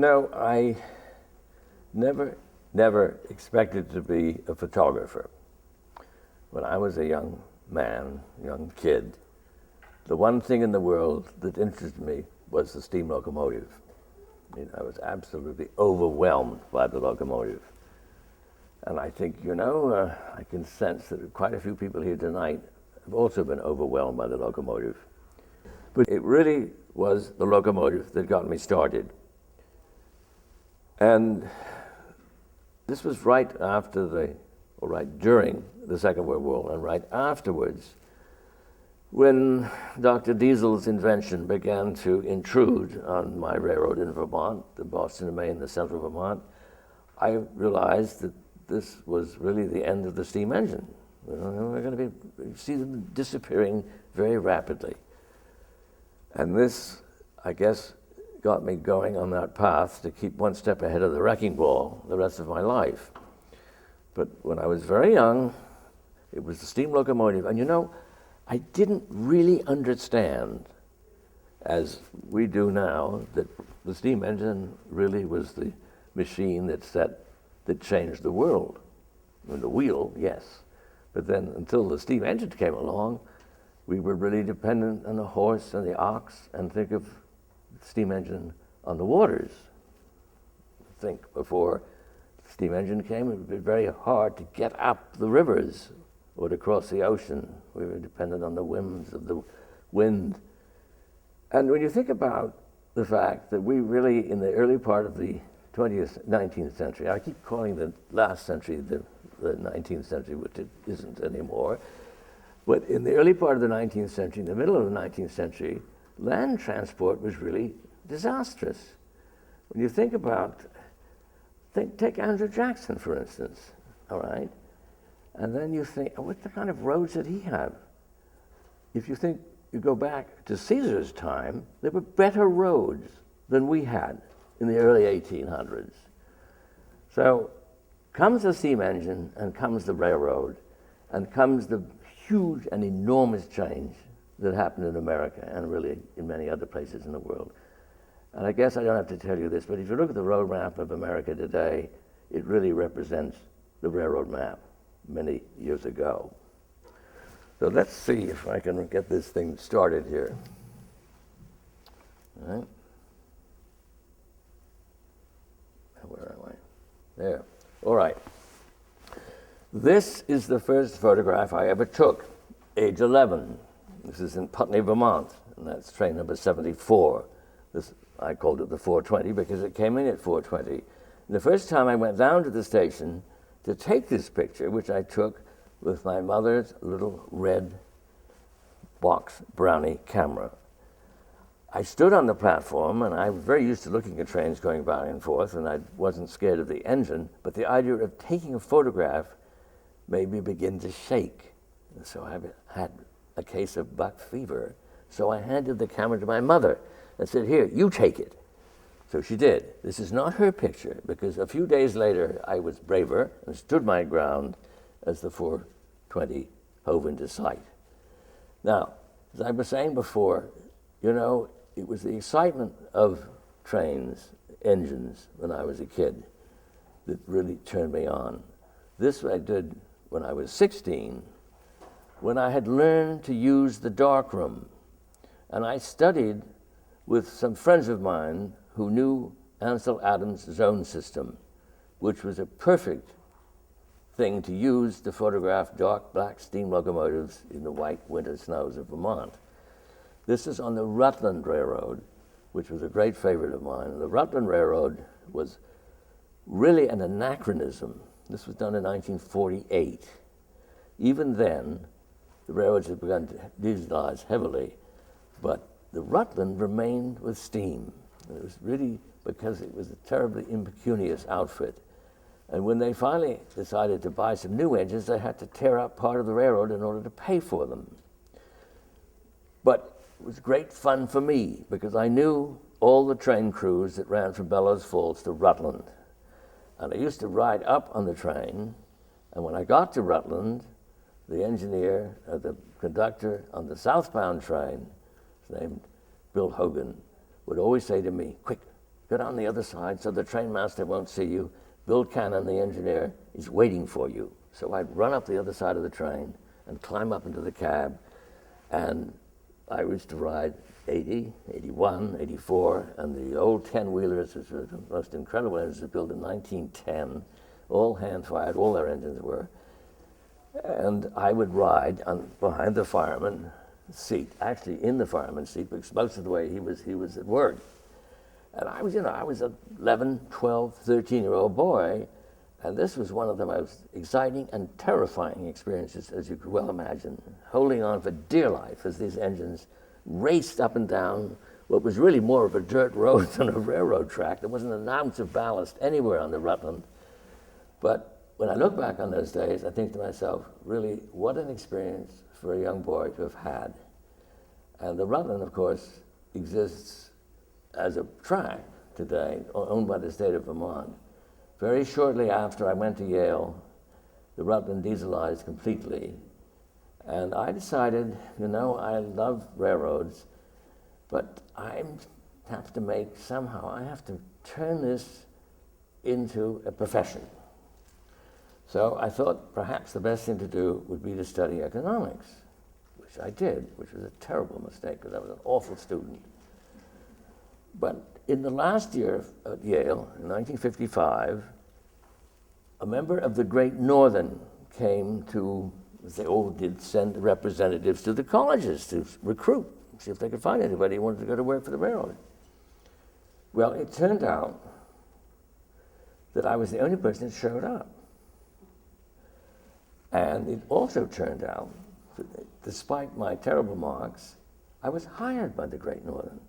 I never expected to be a photographer. When I was a young man, young kid, the one thing in the world that interested me was the steam locomotive. I was absolutely overwhelmed by the locomotive. And I think, I can sense that quite a few people here tonight have also been overwhelmed by the locomotive. But it really was the locomotive that got me started. And this was right during the Second World War and right afterwards, when Dr. Diesel's invention began to intrude on my railroad in Vermont, the Boston and Maine, the central Vermont. I realized that this was really the end of the steam engine. We're going to see them disappearing very rapidly. And this, I guess, got me going on that path to keep one step ahead of the wrecking ball the rest of my life. But when I was very young, it was the steam locomotive. And I didn't really understand, as we do now, that the steam engine really was the machine that changed the world. The wheel, yes. But then until the steam engine came along, we were really dependent on the horse and the ox, and think of the steam engine on the waters. Think before the steam engine came, it would be very hard to get up the rivers or to cross the ocean. We were dependent on the whims of the wind. And when you think about the fact that we really, in the early part of the 19th century, I keep calling the last century the 19th century, which it isn't anymore, but in the early part of the 19th century, in the middle of the 19th century, land transport was really disastrous. When you think about, take Andrew Jackson, for instance, all right? And then you think, what kind of roads did he have? If you go back to Caesar's time, there were better roads than we had in the early 1800s. So comes the steam engine, and comes the railroad, and comes the huge and enormous change that happened in America and really in many other places in the world. And I guess I don't have to tell you this, but if you look at the road map of America today, it really represents the railroad map many years ago. So let's see if I can get this thing started here. All right. Where am I? There. All right. This is the first photograph I ever took, age 11. This is in Putney, Vermont, and that's train number 74. I called it the 420 because it came in at 420. And the first time I went down to the station to take this picture, which I took with my mother's little red box brownie camera. I stood on the platform, and I was very used to looking at trains going back and forth, and I wasn't scared of the engine, but the idea of taking a photograph made me begin to shake. And so I had a case of buck fever. So I handed the camera to my mother and said, "Here, you take it." So she did. This is not her picture, because a few days later, I was braver and stood my ground as the 420 hove into sight. Now, as I was saying before, it was the excitement of trains, engines, when I was a kid that really turned me on. This I did when I was 16, when I had learned to use the darkroom. And I studied with some friends of mine who knew Ansel Adams' zone system, which was a perfect thing to use to photograph dark black steam locomotives in the white winter snows of Vermont. This is on the Rutland Railroad, which was a great favorite of mine. The Rutland Railroad was really an anachronism. This was done in 1948. Even then, the railroads had begun to dieselize heavily, but the Rutland remained with steam. And it was really because it was a terribly impecunious outfit. And when they finally decided to buy some new engines, they had to tear up part of the railroad in order to pay for them. But it was great fun for me because I knew all the train crews that ran from Bellows Falls to Rutland. And I used to ride up on the train, and when I got to Rutland, the engineer, the conductor on the southbound train, his name Bill Hogan, would always say to me, "Quick, get on the other side so the train master won't see you. Bill Cannon, the engineer, is waiting for you. So I'd run up the other side of the train and climb up into the cab, and I used to ride 80, 81, 84, and the old 10-wheelers, which were the most incredible engines built in 1910, all hand-fired, all their engines were. And I would ride behind the fireman seat, actually in the fireman's seat, because most of the way he was at work. And I was an 11, 12, 13-year-old boy, and this was one of the most exciting and terrifying experiences, as you could well imagine, holding on for dear life as these engines raced up and down what was really more of a dirt road than a railroad track. There wasn't an ounce of ballast anywhere on the Rutland. But when I look back on those days, I think to myself, really, what an experience for a young boy to have had. And the Rutland, of course, exists as a track today, owned by the state of Vermont. Very shortly after I went to Yale, the Rutland dieselized completely. And I decided, I love railroads, but I have to turn this into a profession. So I thought perhaps the best thing to do would be to study economics, which I did, which was a terrible mistake because I was an awful student. But in the last year at Yale, in 1955, a member of the Great Northern came to, they all did send representatives to the colleges to recruit, see if they could find anybody who wanted to go to work for the railroad. Well, it turned out that I was the only person that showed up. And it also turned out that despite my terrible marks, I was hired by the Great Northern.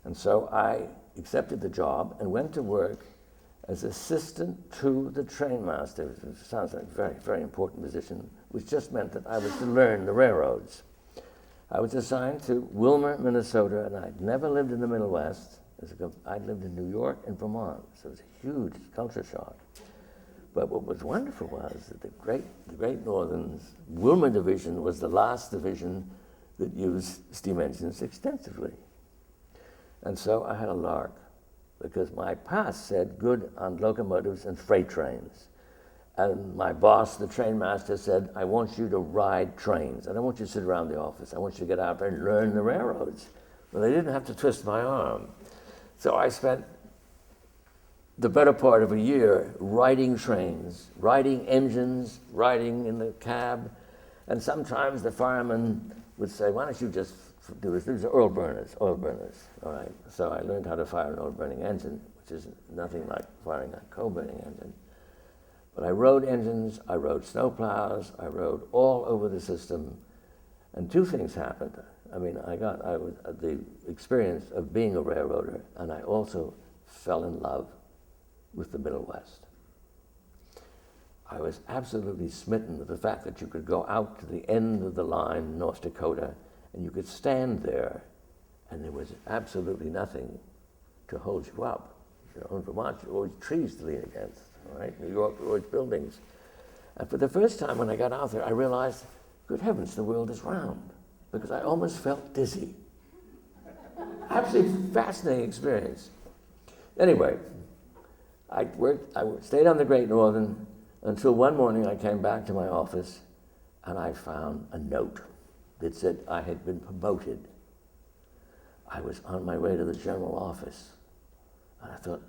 And so I accepted the job and went to work as assistant to the trainmaster, which sounds like a very, very important position, which just meant that I was to learn the railroads. I was assigned to Wilmer, Minnesota, and I'd never lived in the Middle West. I'd lived in New York and Vermont, so it was a huge culture shock. But what was wonderful was that the Great Northern's Wilmer division was the last division that used steam engines extensively. And so I had a lark, because my pass said good on locomotives and freight trains. And my boss, the train master, said, I want you to ride trains. I don't want you to sit around the office. I want you to get out there and learn the railroads. Well, they didn't have to twist my arm. So I spent the better part of a year riding trains, riding engines, riding in the cab. And sometimes the fireman would say, why don't you just do this? These are oil burners, all right? So I learned how to fire an oil-burning engine, which is nothing like firing a coal-burning engine. But I rode engines, I rode snowplows, I rode all over the system, and two things happened. I mean, I was the experience of being a railroader, and I also fell in love with the Middle West. I was absolutely smitten with the fact that you could go out to the end of the line in North Dakota, and you could stand there, and there was absolutely nothing to hold you up. In Vermont, you always trees to lean against, all right? New York, always buildings. And for the first time when I got out there, I realized, good heavens, the world is round, because I almost felt dizzy. Absolutely fascinating experience. Anyway, I stayed on the Great Northern until one morning I came back to my office and I found a note that said I had been promoted. I was on my way to the general office. And I thought,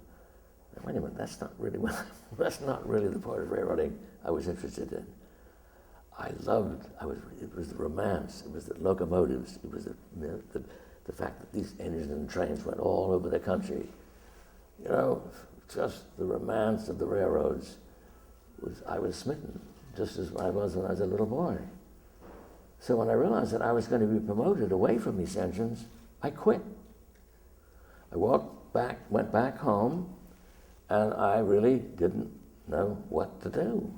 wait a minute, that's not really the part of railroading I was interested in. It was the romance, it was the locomotives, it was the fact that these engines and trains went all over the country. Just the romance of the railroads. I was smitten, just as I was when I was a little boy. So when I realized that I was going to be promoted away from these engines, I quit. I went back home, and I really didn't know what to do.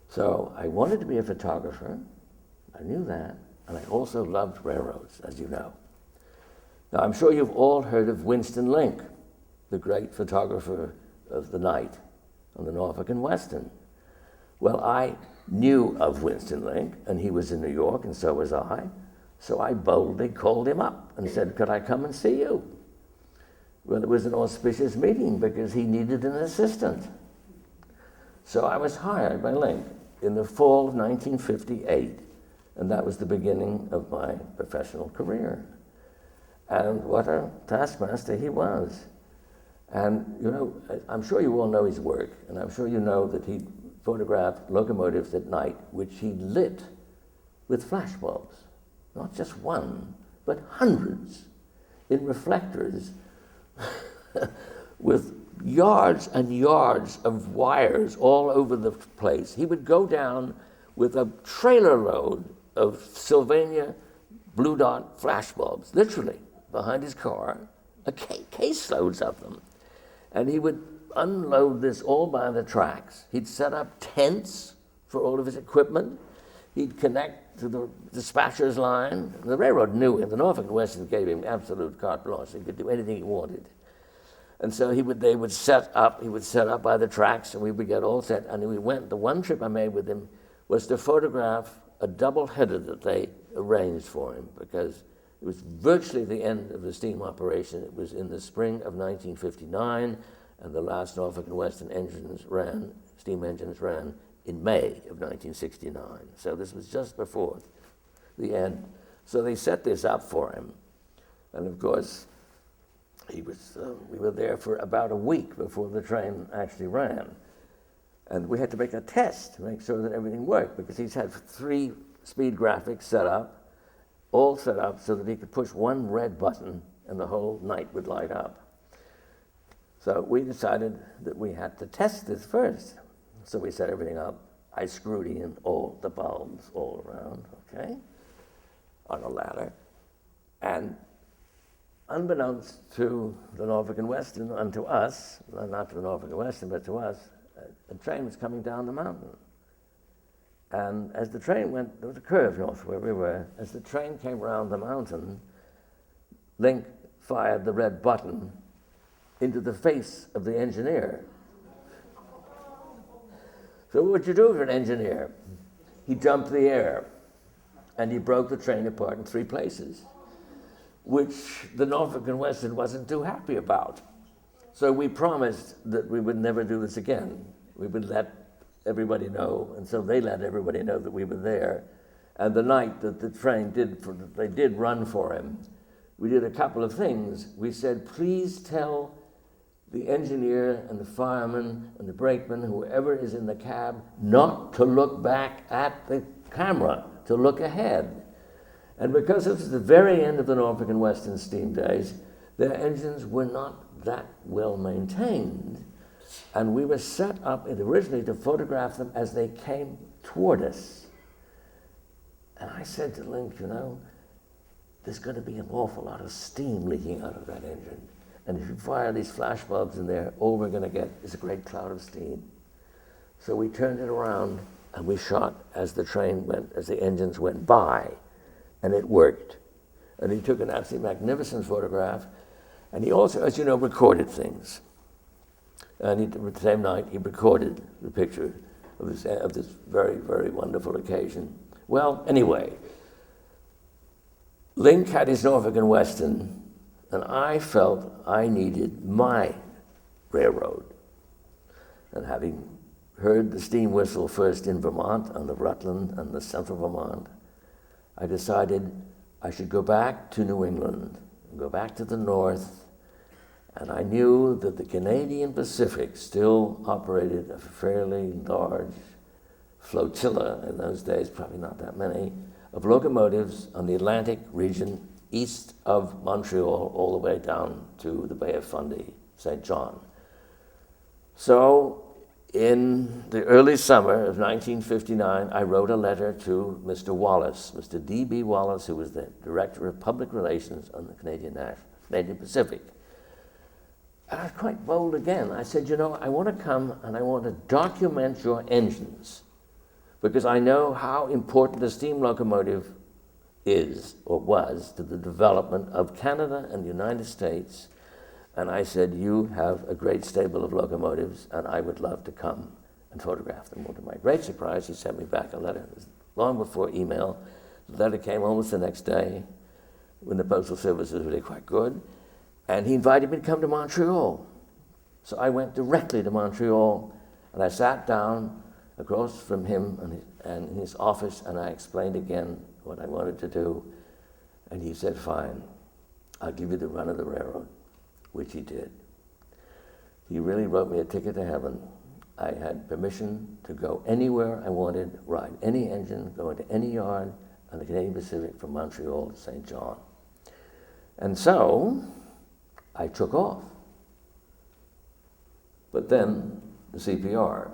So I wanted to be a photographer. I knew that, and I also loved railroads, as you know. Now, I'm sure you've all heard of Winston Link, the great photographer of the night on the Norfolk and Western. Well, I knew of Winston Link, and he was in New York, and so was I. So I boldly called him up and said, could I come and see you? Well, it was an auspicious meeting because he needed an assistant. So I was hired by Link in the fall of 1958, and that was the beginning of my professional career. And what a taskmaster he was. And, you know, I'm sure you all know his work, and I'm sure you know that he photographed locomotives at night, which he lit with flashbulbs. Not just one, but hundreds in reflectors with yards and yards of wires all over the place. He would go down with a trailer load of Sylvania blue dot flashbulbs, literally, behind his car, case loads of them. And he would unload this all by the tracks. He'd set up tents for all of his equipment. He'd connect to the dispatcher's line. The railroad knew him. The Norfolk and Western gave him absolute carte blanche. He could do anything he wanted. And so he would set up by the tracks, and we would get all set. And we went, the one trip I made with him was to photograph a double-header that they arranged for him, because it was virtually the end of the steam operation. It was in the spring of 1959, and the last Norfolk and Western steam engines ran in May of 1969. So this was just before the end. So they set this up for him. And of course, we were there for about a week before the train actually ran. And we had to make a test to make sure that everything worked, because he's had 3 speed graphics all set up so that he could push one red button and the whole night would light up. So we decided that we had to test this first. So we set everything up. I screwed in all the bulbs all around, okay, on a ladder. And unbeknownst to the Norfolk and Western, and to us, not to the Norfolk and Western, but to us, a train was coming down the mountain. And as the train went, there was a curve north where we were. As the train came around the mountain, Link fired the red button into the face of the engineer. So what would you do for an engineer? He jumped the air, and he broke the train apart in 3 places, which the Norfolk and Western wasn't too happy about. So we promised that we would never do this again. We would let everybody know, and so they let everybody know that we were there. And the night that the train they did run for him, we did a couple of things. We said, please tell the engineer and the fireman and the brakeman, whoever is in the cab, not to look back at the camera, to look ahead. And because it was the very end of the Norfolk and Western steam days, their engines were not that well maintained. And we were set up originally to photograph them as they came toward us. And I said to Link, you know, there's going to be an awful lot of steam leaking out of that engine. And if you fire these flash bulbs in there, all we're going to get is a great cloud of steam. So we turned it around and we shot as the engines went by, and it worked. And he took an absolutely magnificent photograph, and he also, as you know, recorded things. And the same night, he recorded the picture of this very, very wonderful occasion. Well, anyway, Link had his Norfolk and Western, and I felt I needed my railroad. And having heard the steam whistle first in Vermont, on the Rutland and the central Vermont, I decided I should go back to New England, go back to the north. And I knew that the Canadian Pacific still operated a fairly large flotilla in those days, probably not that many, of locomotives on the Atlantic region east of Montreal all the way down to the Bay of Fundy, St. John. So in the early summer of 1959, I wrote a letter to Mr. Wallace, Mr. D.B. Wallace, who was the Director of Public Relations on the Canadian Pacific. And I was quite bold again. I said, you know, I want to come and I want to document your engines, because I know how important the steam locomotive is, or was, to the development of Canada and the United States. And I said, you have a great stable of locomotives, and I would love to come and photograph them. Well, to my great surprise, he sent me back a letter. It was long before email. The letter came almost the next day, when the Postal Service was really quite good. And he invited me to come to Montreal. So I went directly to Montreal, and I sat down across from him and his office, and I explained again what I wanted to do. And he said, fine, I'll give you the run of the railroad, which he did. He really wrote me a ticket to heaven. I had permission to go anywhere I wanted, ride any engine, go into any yard on the Canadian Pacific from Montreal to St. John. And so I took off. But then the CPR.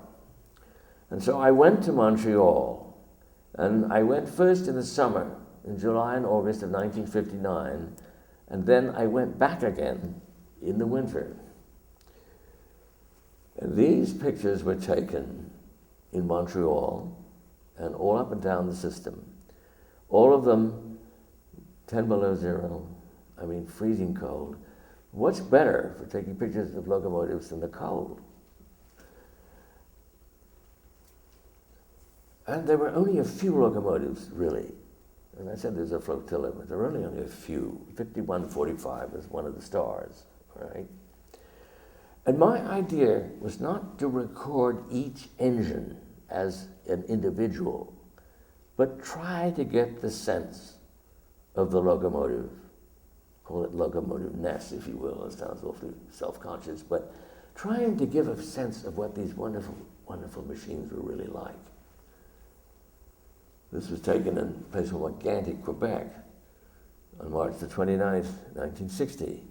And so I went to Montreal, and I went first in the summer, in July and August of 1959, and then I went back again in the winter. And these pictures were taken in Montreal and all up and down the system. All of them 10 below zero, I mean freezing cold. What's better for taking pictures of locomotives than the cold? And there were only a few locomotives, really. And I said there's a flotilla, but there were only a few. 5145 was one of the stars, right? And my idea was not to record each engine as an individual, but try to get the sense of the locomotive. Call it locomotive-ness, if you will. It sounds awfully self-conscious, but trying to give a sense of what these wonderful, wonderful machines were really like. This was taken in a place called Megantic, Quebec, on March the 29th, 1960.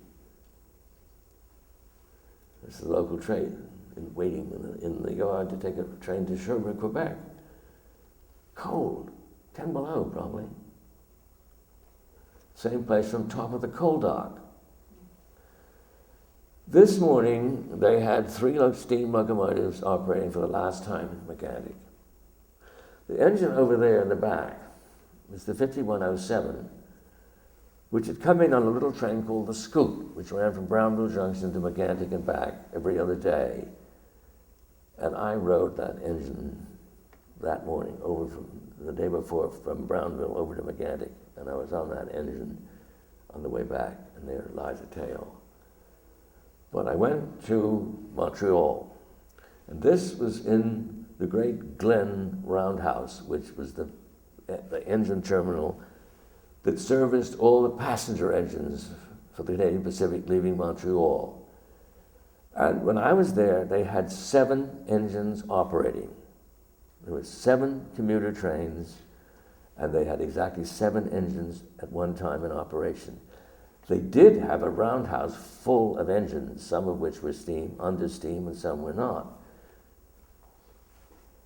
It's the local train waiting in the yard to take a train to Sherbrooke, Quebec. Cold, 10 below probably. Same place from top of the coal dock. This morning, they had 3 steam locomotives operating for the last time in Megantic. The engine over there in the back was the 5107, which had come in on a little train called the Scoop, which ran from Brownville Junction to Megantic and back every other day. And I rode that engine that morning over from the day before from Brownville over to Megantic, and I was on that engine on the way back, and there lies a tale. But I went to Montreal, and this was in the great Glen Roundhouse, which was the engine terminal that serviced all the passenger engines for the Canadian Pacific leaving Montreal. And when I was there, they had 7 engines operating. There were 7 commuter trains, and they had exactly 7 engines at one time in operation. They did have a roundhouse full of engines, some of which were steam, under steam, and some were not.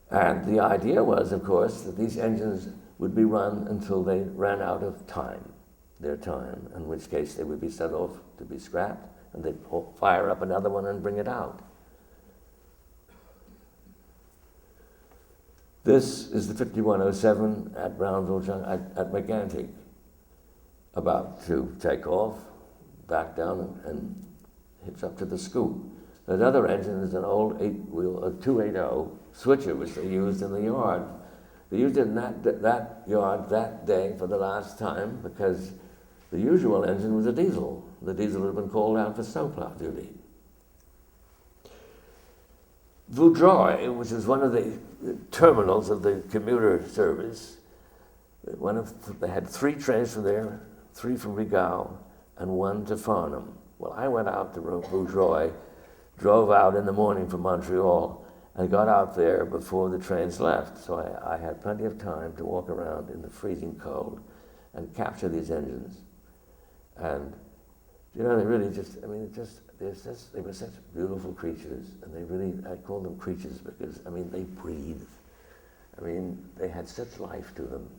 And the idea was, of course, that these engines would be run until they ran out of time, their time, in which case they would be sent off to be scrapped, and they'd fire up another one and bring it out. This is the 5107 at Brownville Junction, at Megantic, about to take off, back down, and hitch up to the Scoop. Another engine is an old 8-wheel, a 280 switcher, which they used in the yard. They used it in that yard that day for the last time because the usual engine was a diesel. The diesel had been called out for snowplow duty. Vaudreuil, which is one of the terminals of the commuter service, they had 3 trains from there, 3 from Rigaud, and 1 to Farnham. Well, I went out to Vaudreuil, drove out in the morning from Montreal, and got out there before the trains left. So I had plenty of time to walk around in the freezing cold and capture these engines. And, you know, they really they were such beautiful creatures, and they really, I call them creatures because, I mean, they breathed. I mean, they had such life to them.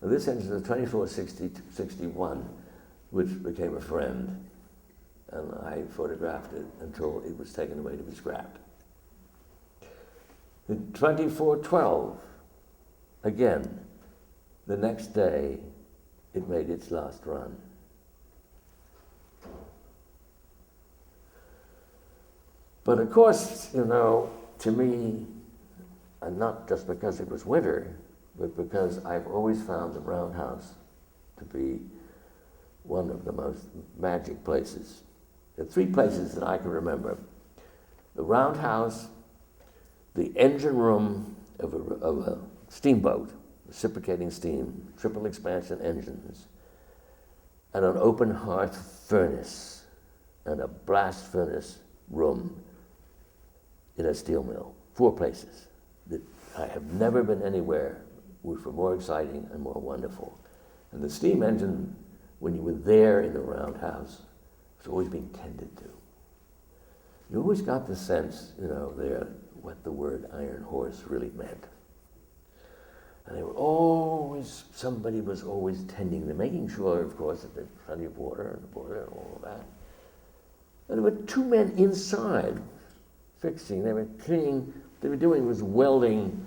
Now, this engine is a 2461, which became a friend, and I photographed it until it was taken away to be scrapped. The 2412, again, the next day, it made its last run. But of course, you know, to me, and not just because it was winter, but because I've always found the Roundhouse to be one of the most magic places There are three places that I can remember: the roundhouse, the engine room of a steamboat, reciprocating steam, triple expansion engines, and an open hearth furnace, and a blast furnace room in a steel mill. 4 places that I have never been anywhere which were more exciting and more wonderful. And the steam engine, when you were there in the roundhouse, was always being tended to. You always got the sense, there, what the word iron horse really meant. And they were always, somebody was always tending them, making sure, of course, that there was plenty of water and water and all of that. And there were 2 men inside fixing, they were cleaning, what they were doing was welding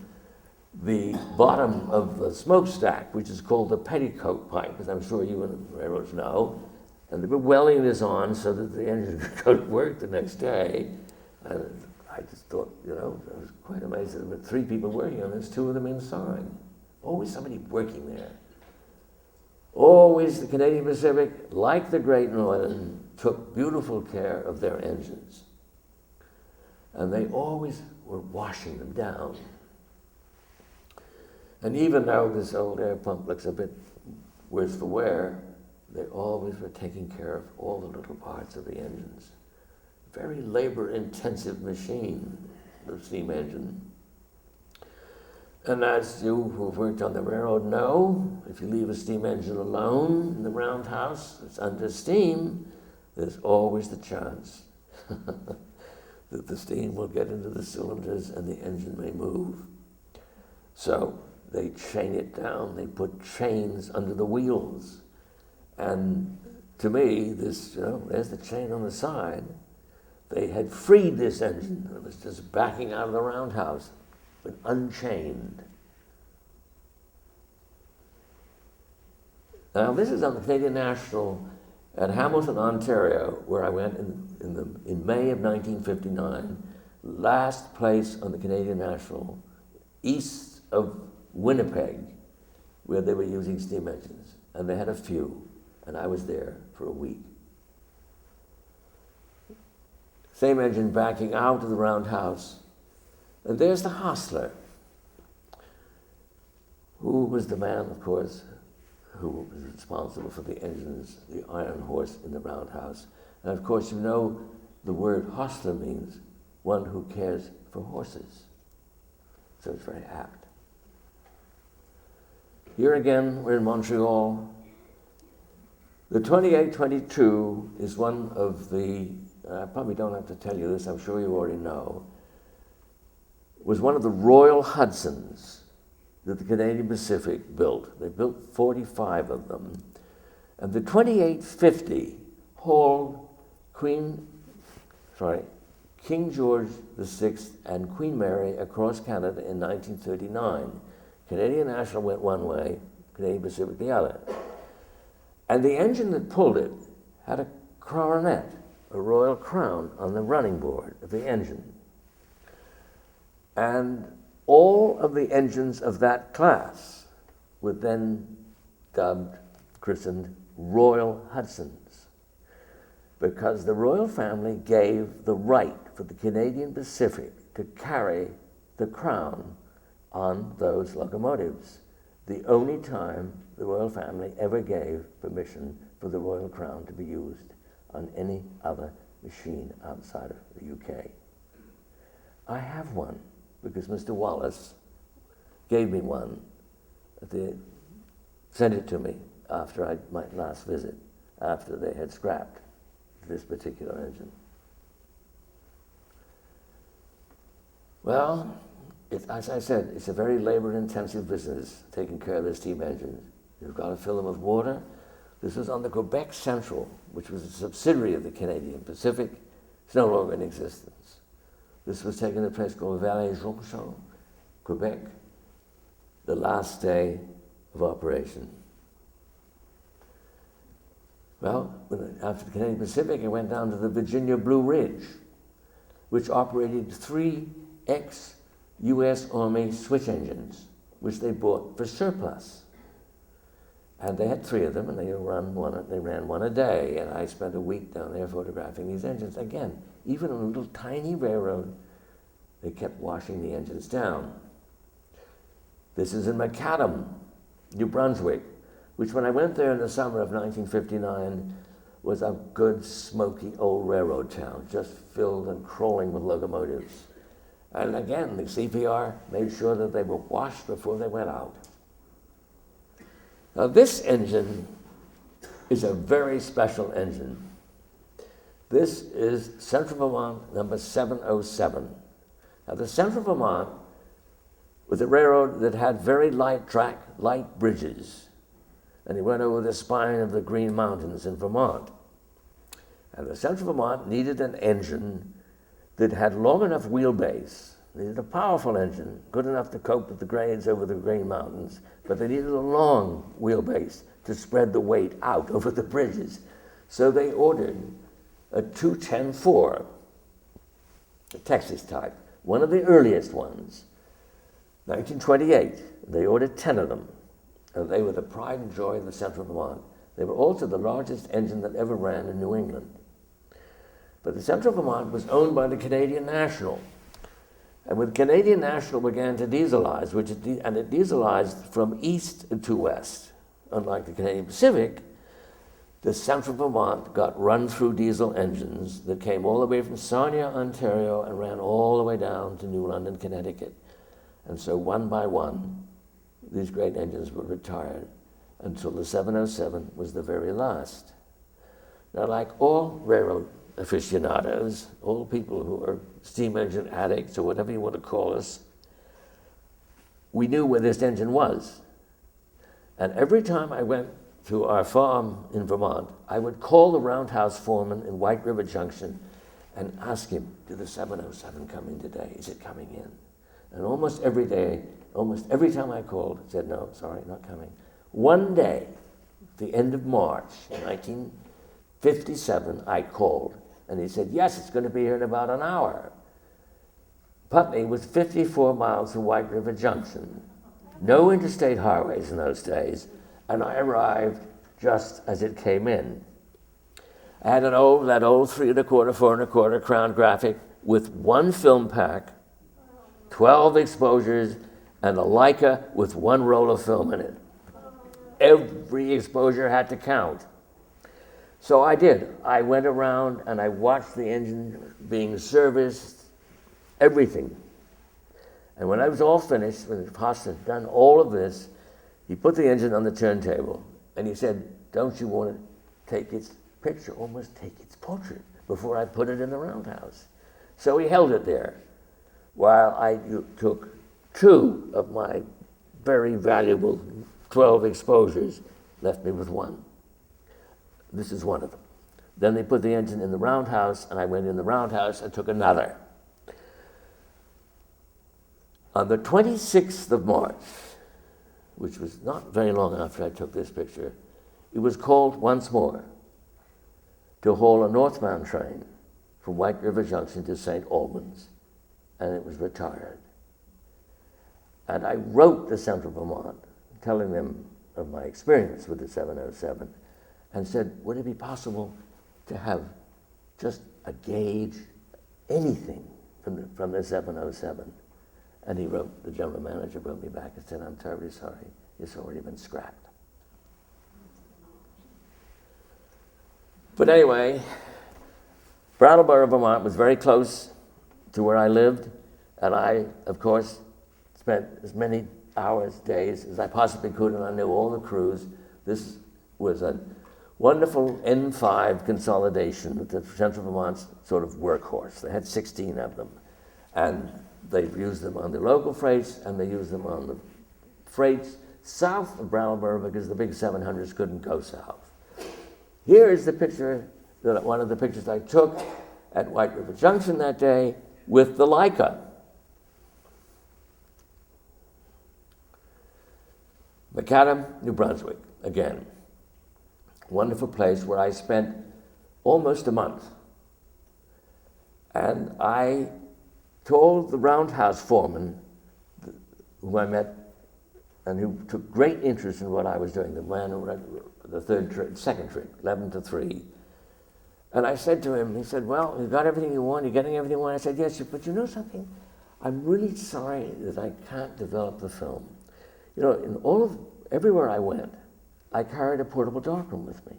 the bottom of the smokestack, which is called the petticoat pipe, as I'm sure you and the railroads know. And they were welding this on so that the engine could go to work the next day. And I just thought, I was quite amazed that there were 3 people working on this, 2 of them inside. Always somebody working there. Always the Canadian Pacific, like the Great Northern, took beautiful care of their engines. And they always were washing them down. And even though this old air pump looks a bit worse for wear, they always were taking care of all the little parts of the engines. Very labor-intensive machine, the steam engine. And as you who've worked on the railroad know, if you leave a steam engine alone in the roundhouse, it's under steam, there's always the chance that the steam will get into the cylinders and the engine may move. So they chain it down, they put chains under the wheels. And to me, this, there's the chain on the side. They had freed this engine. It was just backing out of the roundhouse, but unchained. Now, this is on the Canadian National at Hamilton, Ontario, where I went in May of 1959, last place on the Canadian National, east of Winnipeg, where they were using steam engines. And they had a few, and I was there for a week. Same engine backing out of the roundhouse. And there's the hostler, who was the man, of course, who was responsible for the engines, the iron horse in the roundhouse. And of course, the word hostler means one who cares for horses. So it's very apt. Here again, we're in Montreal. The 2822 is one of the, I probably don't have to tell you this, I'm sure you already know, was one of the Royal Hudsons that the Canadian Pacific built. They built 45 of them. And the 2850 hauled King George VI and Queen Mary across Canada in 1939. Canadian National went one way, Canadian Pacific the other. And the engine that pulled it had a coronet, a royal crown, on the running board of the engine. And all of the engines of that class were then christened Royal Hudsons, because the royal family gave the right for the Canadian Pacific to carry the crown on those locomotives. The only time the royal family ever gave permission for the royal crown to be used on any other machine outside of the UK. I have one, because Mr. Wallace gave me one. They sent it to me after my last visit, after they had scrapped this particular engine. Well, as I said, it's a very labor-intensive business, taking care of the steam engines. You've got to fill them with water. This was on the Quebec Central, which was a subsidiary of the Canadian Pacific. It's no longer in existence. This was taken to a place called Vallée-Jonction, Quebec, the last day of operation. Well, after the Canadian Pacific, I went down to the Virginia Blue Ridge, which operated 3 ex-U.S. Army switch engines, which they bought for surplus. And they had 3 of them, and they ran one a day. And I spent a week down there photographing these engines. Again, even on a little tiny railroad, they kept washing the engines down. This is in Macadam, New Brunswick, which when I went there in the summer of 1959 was a good, smoky old railroad town, just filled and crawling with locomotives. And again, the CPR made sure that they were washed before they went out. Now this engine is a very special engine. This is Central Vermont number 707. Now the Central Vermont was a railroad that had very light track, light bridges. And he went over the spine of the Green Mountains in Vermont. And the Central Vermont needed an engine that had long enough wheelbase. They needed a powerful engine, good enough to cope with the grades over the Green Mountains, but they needed a long wheelbase to spread the weight out over the bridges. So they ordered a 210-4, a Texas type, one of the earliest ones. 1928, they ordered 10 of them. And they were the pride and joy of the Central Vermont. They were also the largest engine that ever ran in New England. But the Central Vermont was owned by the Canadian National. And when Canadian National began to dieselize, and it dieselized from east to west, unlike the Canadian Pacific, the Central Vermont got run-through diesel engines that came all the way from Sarnia, Ontario, and ran all the way down to New London, Connecticut. And so one by one, these great engines were retired until the 707 was the very last. Now, like all railroad aficionados, all people who are steam engine addicts or whatever you want to call us, we knew where this engine was. And every time I went to our farm in Vermont, I would call the roundhouse foreman in White River Junction and ask him, did the 707 come in today? Is it coming in? And almost every day, almost every time I called, he said, no, sorry, not coming. One day, the end of March, 1957, I called, and he said, yes, it's going to be here in about an hour. Putney was 54 miles from White River Junction. No interstate highways in those days, and I arrived just as it came in. I had that old 3¼ 4¼ Crown Graphic with one film pack, 12 exposures, and a Leica with one roll of film in it. Every exposure had to count. So I did. I went around and I watched the engine being serviced, everything. And when I was all finished, when Haas had done all of this, he put the engine on the turntable and he said, don't you want to take its picture, almost take its portrait, before I put it in the roundhouse? So he held it there while I took 2 of my very valuable 12 exposures, left me with 1. This is one of them. Then they put the engine in the roundhouse, and I went in the roundhouse and took another. On the 26th of March, which was not very long after I took this picture, it was called once more to haul a northbound train from White River Junction to St. Albans, and it was retired. And I wrote the Central Vermont, telling them of my experience with the 707, and said, would it be possible to have just a gauge, anything from the 707? And he wrote, the general manager wrote me back and said, I'm terribly sorry, it's already been scrapped. But anyway, Brattleboro, Vermont was very close to where I lived, and I, of course, spent as many hours, days as I possibly could, and I knew all the crews. This was a wonderful N5 consolidation, the Central Vermont's sort of workhorse. They had 16 of them, and they used them on the local freights, and they used them on the freights south of Brattleboro because the big 700s couldn't go south. Here is the picture, one of the pictures I took at White River Junction that day with the Leica. Macadam, New Brunswick, again. Wonderful place where I spent almost a month. And I told the roundhouse foreman, who I met and who took great interest in what I was doing, the man who read the second trick, 11 to 3. And I said to him, he said, well, you got everything you want, you're getting everything you want. I said, yes, but you know something? I'm really sorry that I can't develop the film. You know, everywhere I went, I carried a portable darkroom with me.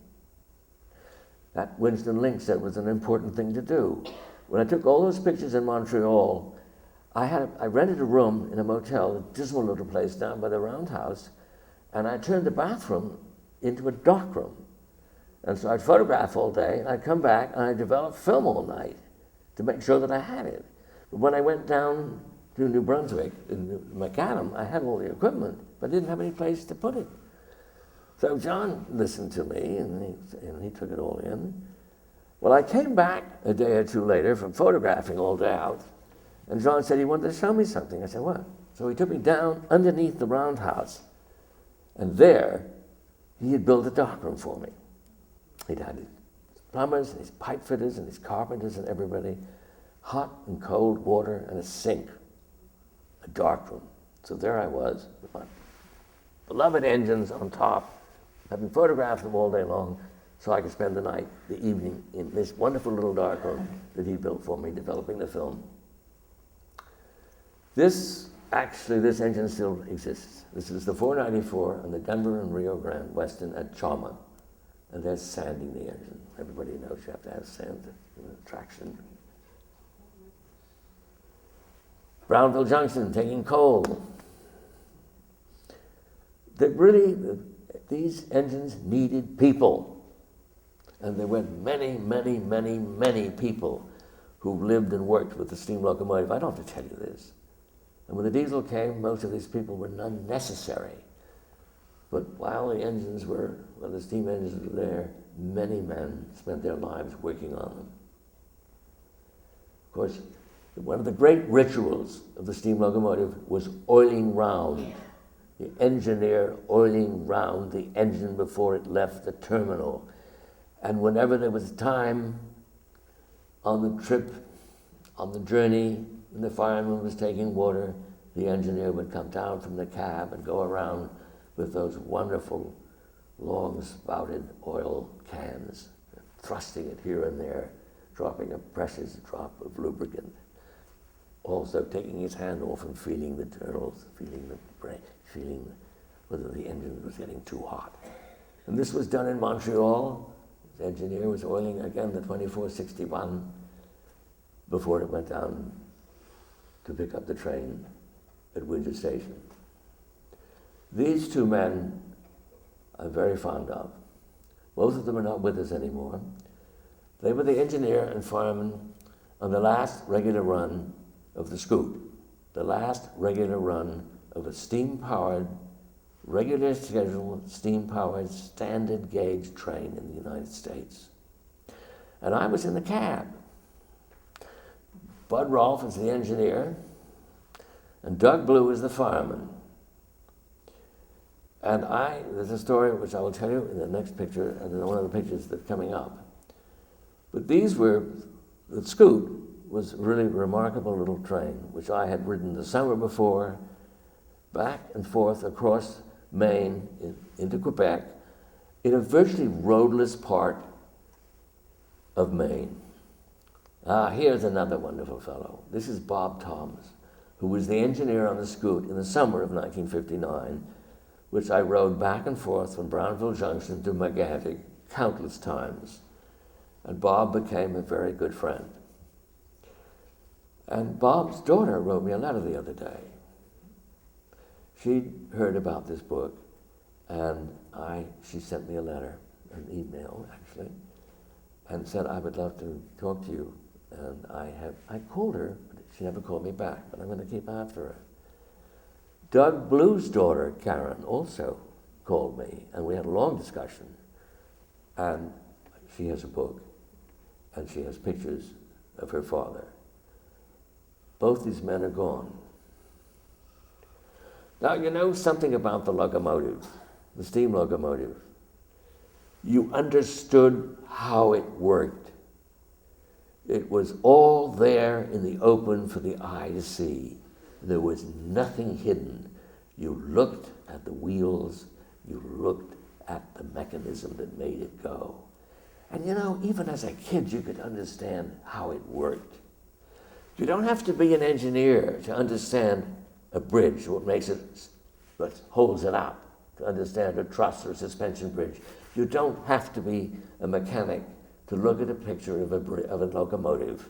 That Winston Link said was an important thing to do. When I took all those pictures in Montreal, I rented a room in a motel, a dismal little place down by the Roundhouse, and I turned the bathroom into a darkroom. And so I'd photograph all day, and I'd come back, and I'd develop film all night to make sure that I had it. But when I went down to New Brunswick, in Macadam, I had all the equipment, but I didn't have any place to put it. So John listened to me, and he took it all in. Well, I came back a day or two later from photographing all day out, and John said he wanted to show me something. I said, what? So he took me down underneath the Roundhouse, and there he had built a darkroom for me. He'd had his plumbers and his pipe fitters and his carpenters and everybody, hot and cold water and a sink, a darkroom. So there I was with my beloved engines on top, having photographed them all day long, so I could spend the evening in this wonderful little darkroom that he built for me, developing the film. This engine still exists. This is the 494 on the Denver and Rio Grande Western at Chama. And they're sanding the engine. Everybody knows you have to have sand traction. Brownville Junction taking coal. These engines needed people. And there were many, many, many, many people who lived and worked with the steam locomotive. I don't have to tell you this. And when the diesel came, most of these people were unnecessary. But while the steam engines were there, many men spent their lives working on them. Of course, one of the great rituals of the steam locomotive was oiling round. The engineer oiling round the engine before it left the terminal. And whenever there was time on the trip, on the journey, when the fireman was taking water, the engineer would come down from the cab and go around with those wonderful long-spouted oil cans, thrusting it here and there, dropping a precious drop of lubricant. Also taking his hand off and feeling the journals, feeling the brake, feeling whether the engine was getting too hot. And this was done in Montreal. The engineer was oiling again the 2461 before it went down to pick up the train at Windsor Station. These two men I'm very fond of. Both of them are not with us anymore. They were the engineer and fireman on the last regular run of the Scoop, the last regular run of a steam-powered, regular scheduled, steam-powered, standard gauge train in the United States. And I was in the cab. Bud Rolfe is the engineer, and Doug Blue is the fireman. And there's a story which I will tell you in the next picture, and one of the pictures that's coming up. But the Scoot was a really remarkable little train, which I had ridden the summer before, back and forth across Maine into Quebec, in a virtually roadless part of Maine. Here's another wonderful fellow. This is Bob Thomas, who was the engineer on the Scoot in the summer of 1959, which I rode back and forth from Brownville Junction to Megantic countless times. And Bob became a very good friend. And Bob's daughter wrote me a letter the other day. She'd heard about this book, and she sent me a letter, an email actually, and said, I would love to talk to you. And I called her, but she never called me back, but I'm going to keep after her. Doug Blue's daughter, Karen, also called me, and we had a long discussion. And she has a book, and she has pictures of her father. Both these men are gone. Now, you know something about the locomotive, the steam locomotive. You understood how it worked. It was all there in the open for the eye to see. There was nothing hidden. You looked at the wheels, you looked at the mechanism that made it go. And you know, even as a kid, you could understand how it worked. You don't have to be an engineer to understand a bridge, what makes it, what holds it up, to understand a truss or a suspension bridge. You don't have to be a mechanic to look at a picture of a locomotive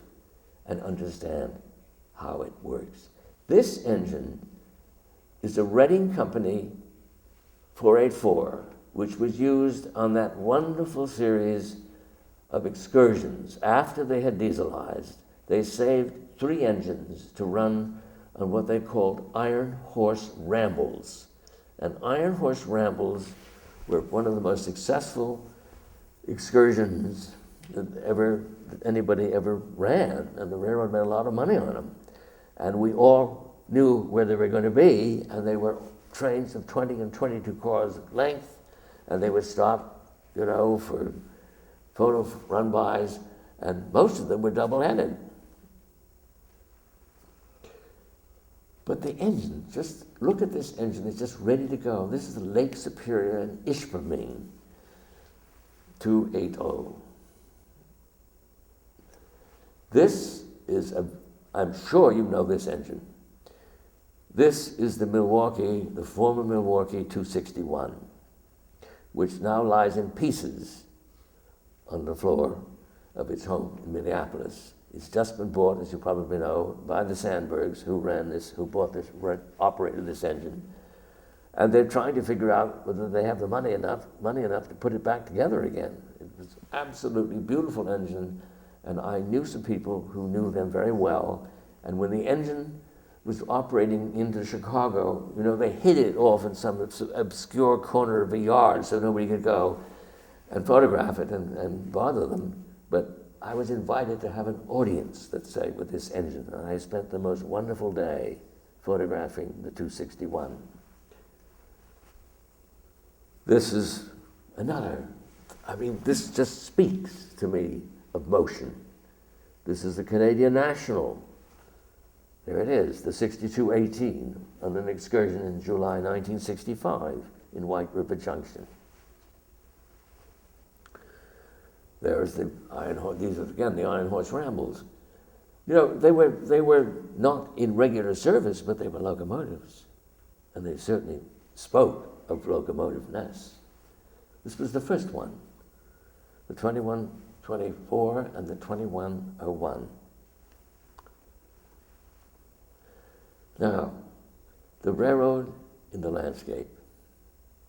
and understand how it works. This engine is a Reading Company 484, which was used on that wonderful series of excursions. After they had dieselized, they saved 3 engines to run on what they called Iron Horse Rambles. And Iron Horse Rambles were one of the most successful excursions that anybody ever ran, and the railroad made a lot of money on them. And we all knew where they were going to be, and they were trains of 20 and 22 cars length, and they would stop, you know, for photo run-bys, and most of them were double-headed. But the engine, just look at this engine, it's just ready to go. This is the Lake Superior and Ishpeming 280. This is I'm sure you know this engine. This is the former Milwaukee 261, which now lies in pieces on the floor of its home in Minneapolis. It's just been bought, as you probably know, by the Sandbergs, who operated this engine. And they're trying to figure out whether they have the money enough to put it back together again. It was an absolutely beautiful engine, and I knew some people who knew them very well. And when the engine was operating into Chicago, you know, they hid it off in some obscure corner of a yard so nobody could go and photograph it and bother them. But I was invited to have an audience, let's say, with this engine, and I spent the most wonderful day photographing the 261. This is another, this just speaks to me of motion. This is the Canadian National. There it is, the 6218, on an excursion in July 1965 in White River Junction. There's the Iron Horse. These are again the Iron Horse Rambles. You know, they were not in regular service, but they were locomotives, and they certainly spoke of locomotiveness. This was the first one, the 2124 and the 2101. Now, the railroad in the landscape.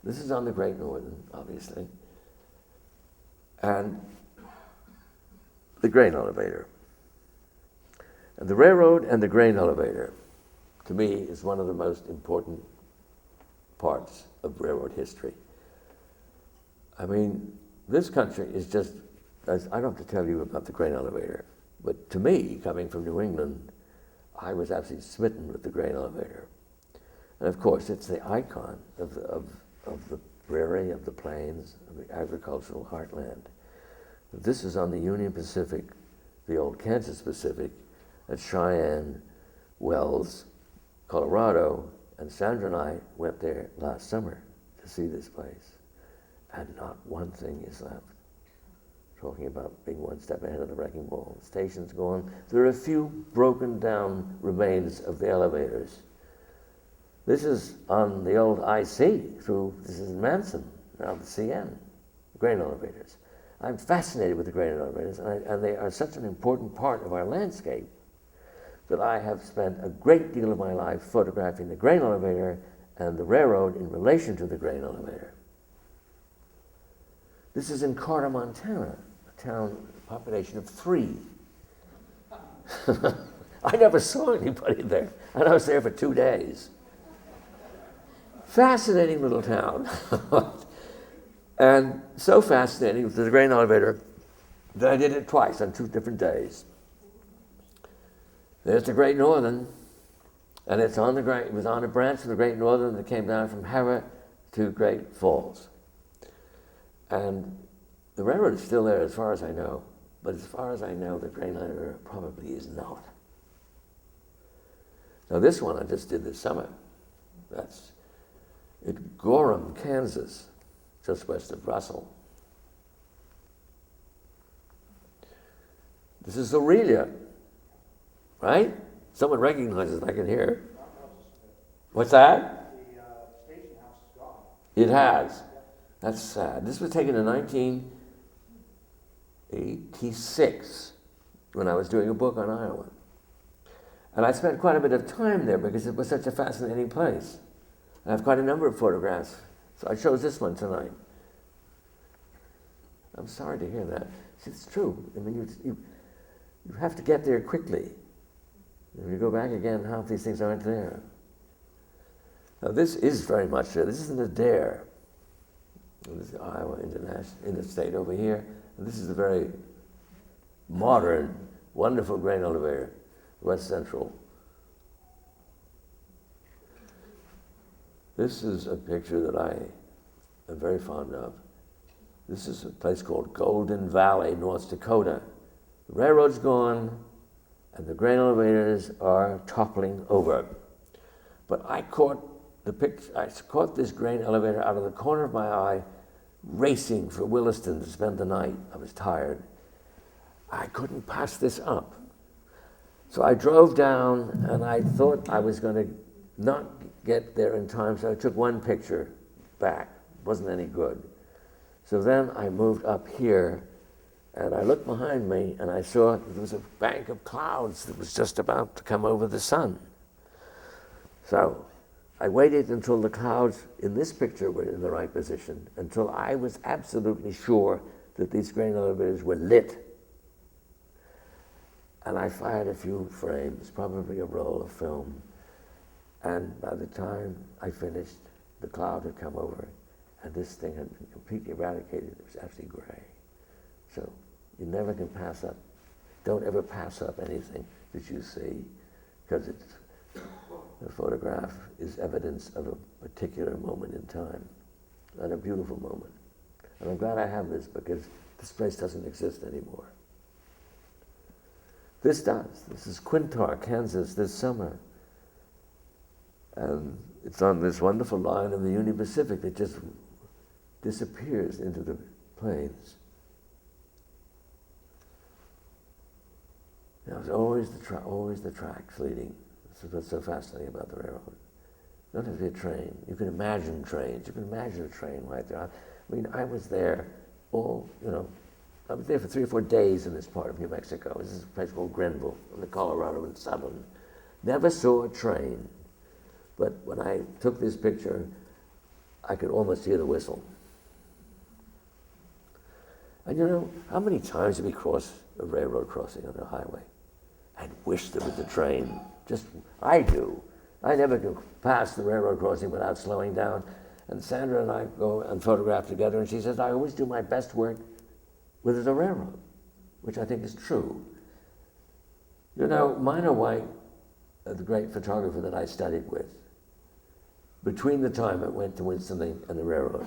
This is on the Great Northern, obviously, and the grain elevator. And the railroad and the grain elevator, to me, is one of the most important parts of railroad history. I mean, this country is just, I don't have to tell you about the grain elevator, but to me, coming from New England, I was absolutely smitten with the grain elevator. And of course, it's the icon of the prairie, of the plains, of the agricultural heartland. This is on the Union Pacific, the old Kansas Pacific, at Cheyenne Wells, Colorado, and Sandra and I went there last summer to see this place, and not one thing is left. Talking about being one step ahead of the wrecking ball. The station's gone. There are a few broken down remains of the elevators. This is on the old IC this is in Manson, now the CN, grain elevators. I'm fascinated with the grain elevators, and they are such an important part of our landscape that I have spent a great deal of my life photographing the grain elevator and the railroad in relation to the grain elevator. This is in Carter, Montana, a town population of 3. I never saw anybody there, and I was there for 2 days. Fascinating little town. And so fascinating with the grain elevator that I did it twice on 2 different days. There's the Great Northern, and it was on a branch of the Great Northern that came down from Harrah to Great Falls. And the railroad is still there as far as I know, but as far as I know, the grain elevator probably is not. Now this one I just did this summer. at Gorham, Kansas, just west of Russell. This is Aurelia, right? Someone recognizes it, I can hear. What's that? The station house is gone. It has. That's sad. This was taken in 1986 when I was doing a book on Iowa. And I spent quite a bit of time there because it was such a fascinating place. I have quite a number of photographs. So I chose this one tonight. I'm sorry to hear that. It's true. I mean, you have to get there quickly. When you go back again, half these things aren't there. Now this is very much there. This isn't a dare. This is Iowa Interstate over here. And this is a very modern, wonderful grain elevator, West Central. This is a picture that I am very fond of. This is a place called Golden Valley, North Dakota. The railroad's gone, and the grain elevators are toppling over. But I caught this grain elevator out of the corner of my eye, racing for Williston to spend the night. I was tired. I couldn't pass this up. So I drove down, and I thought I was going to not get there in time, so I took one picture back. Wasn't any good. So then I moved up here, and I looked behind me, and I saw there was a bank of clouds that was just about to come over the sun. So I waited until the clouds in this picture were in the right position, until I was absolutely sure that these grain elevators were lit. And I fired a few frames, probably a roll of film. And by the time I finished, the cloud had come over, and this thing had been completely eradicated. It was absolutely gray. So you never can pass up. Don't ever pass up anything that you see, because the photograph is evidence of a particular moment in time, and a beautiful moment. And I'm glad I have this, because this place doesn't exist anymore. This does. This is Quintar, Kansas, this summer. And it's on this wonderful line of the Union Pacific that just disappears into the plains. There's always the tracks leading. That's what's so fascinating about the railroad. You don't have to be a train. You can imagine trains. You can imagine a train right there. I mean, I was there I was there for 3 or 4 days in this part of New Mexico. This is a place called Grenville, in the Colorado and Southern. Never saw a train. But when I took this picture, I could almost hear the whistle. And you know, how many times did we cross a railroad crossing on a highway? I'd wish there was a train. I do. I never can pass the railroad crossing without slowing down. And Sandra and I go and photograph together, and she says, I always do my best work with the railroad, which I think is true. You know, Minor White, the great photographer that I studied with, between the time I went to Winston and the railroad,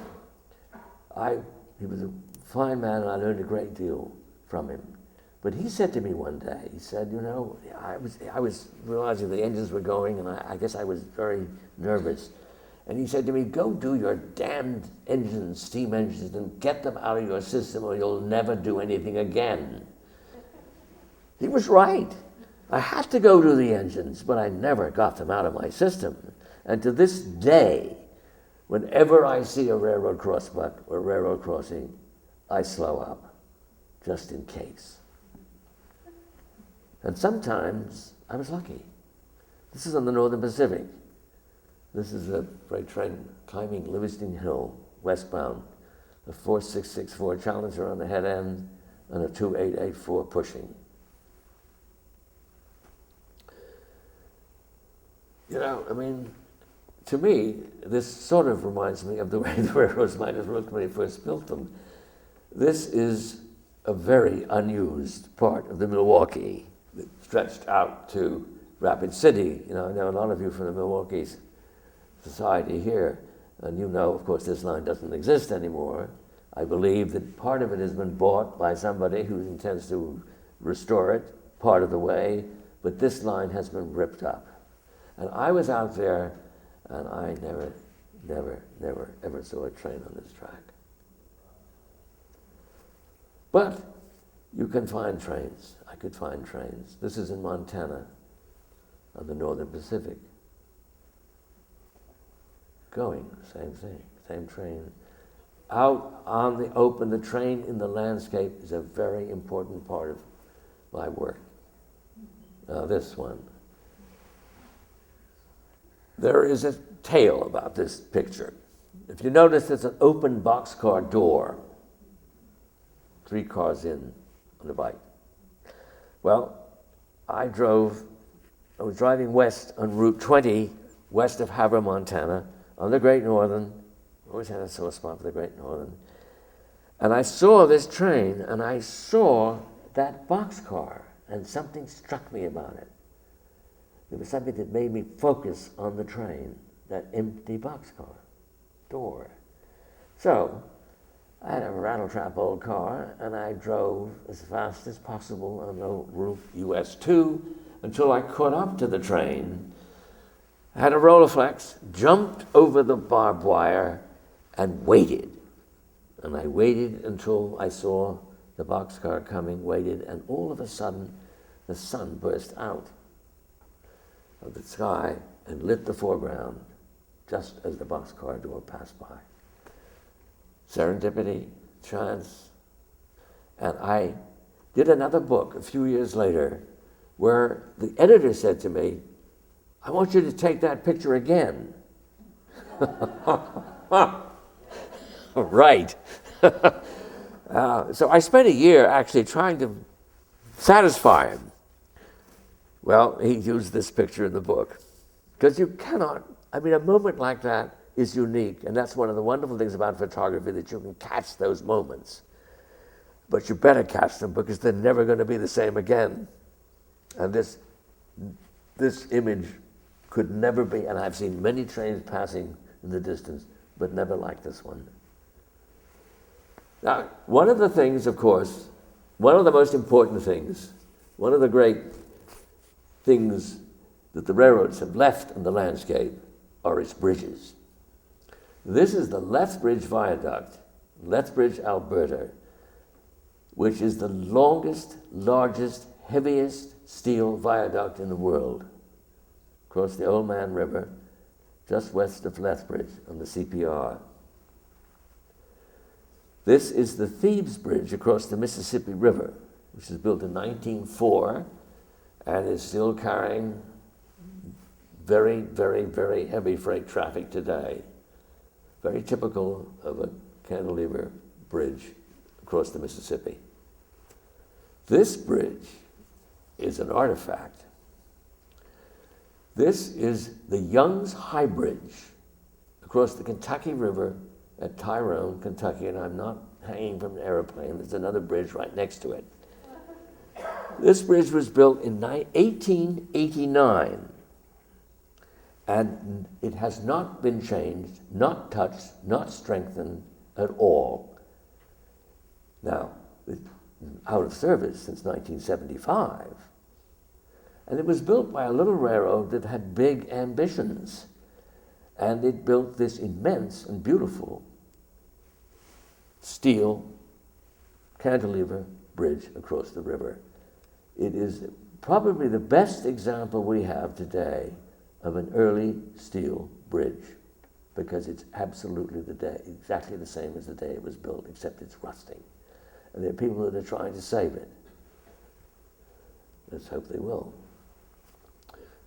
he was a fine man, and I learned a great deal from him. But he said to me one day, he said, you know, I was realizing the engines were going, and I guess I was very nervous. And he said to me, go do your damned engines, steam engines, and get them out of your system, or you'll never do anything again. He was right. I had to go do the engines, but I never got them out of my system. And to this day, whenever I see a railroad crossbuck or a railroad crossing, I slow up, just in case. And sometimes I was lucky. This is on the Northern Pacific. This is a freight train climbing Livingston Hill, westbound. A 4664 Challenger on the head end, and a 2884 pushing. You know, I mean, to me, this sort of reminds me of the way the railroads might have looked when he first built them. This is a very unused part of the Milwaukee that stretched out to Rapid City. You know, I know a lot of you from the Milwaukee Society here, and you know, of course, this line doesn't exist anymore. I believe that part of it has been bought by somebody who intends to restore it part of the way, but this line has been ripped up. And I was out there, and I never Never, ever saw a train on this track. But you can find trains. I could find trains. This is in Montana, on the Northern Pacific. Going, same thing, same train. Out on the open, the train in the landscape is a very important part of my work. Now this one. There is a tale about this picture. If you notice, it's an open boxcar door. 3 cars in on the bike. Well, I was driving west on Route 20, west of Havre, Montana, on the Great Northern. Always had a sore spot for the Great Northern. And I saw this train, and I saw that boxcar, and something struck me about it. There was something that made me focus on the train, that empty boxcar door. So I had a rattle-trap old car, and I drove as fast as possible on the Route US 2 until I caught up to the train, had a Rolleiflex, jumped over the barbed wire, and waited. And I waited until I saw the boxcar coming, waited, and all of a sudden, the sun burst out of the sky and lit the foreground just as the boxcar door passed by. Serendipity, chance. And I did another book a few years later where the editor said to me, I want you to take that picture again. Right. So I spent a year actually trying to satisfy him. Well, he used this picture in the book. Because you cannot, a moment like that is unique, and that's one of the wonderful things about photography, that you can catch those moments. But you better catch them because they're never going to be the same again. And this image could never be, and I've seen many trains passing in the distance, but never like this one. Now, one of the things, of course, one of the most important things, one of the great things that the railroads have left in the landscape are its bridges. This is the Lethbridge Viaduct, Lethbridge, Alberta, which is the longest, largest, heaviest steel viaduct in the world, across the Old Man River, just west of Lethbridge on the CPR. This is the Thebes Bridge across the Mississippi River, which was built in 1904 and is still carrying very, very, very heavy freight traffic today. Very typical of a cantilever bridge across the Mississippi. This bridge is an artifact. This is the Young's High Bridge across the Kentucky River at Tyrone, Kentucky, and I'm not hanging from an airplane. There's another bridge right next to it. This bridge was built in 1889, and it has not been changed, not touched, not strengthened at all. Now, it's out of service since 1975, and it was built by a little railroad that had big ambitions, and it built this immense and beautiful steel cantilever bridge across the river. It is probably the best example we have today of an early steel bridge, because it's absolutely exactly the same as the day it was built, except it's rusting. And there are people that are trying to save it. Let's hope they will.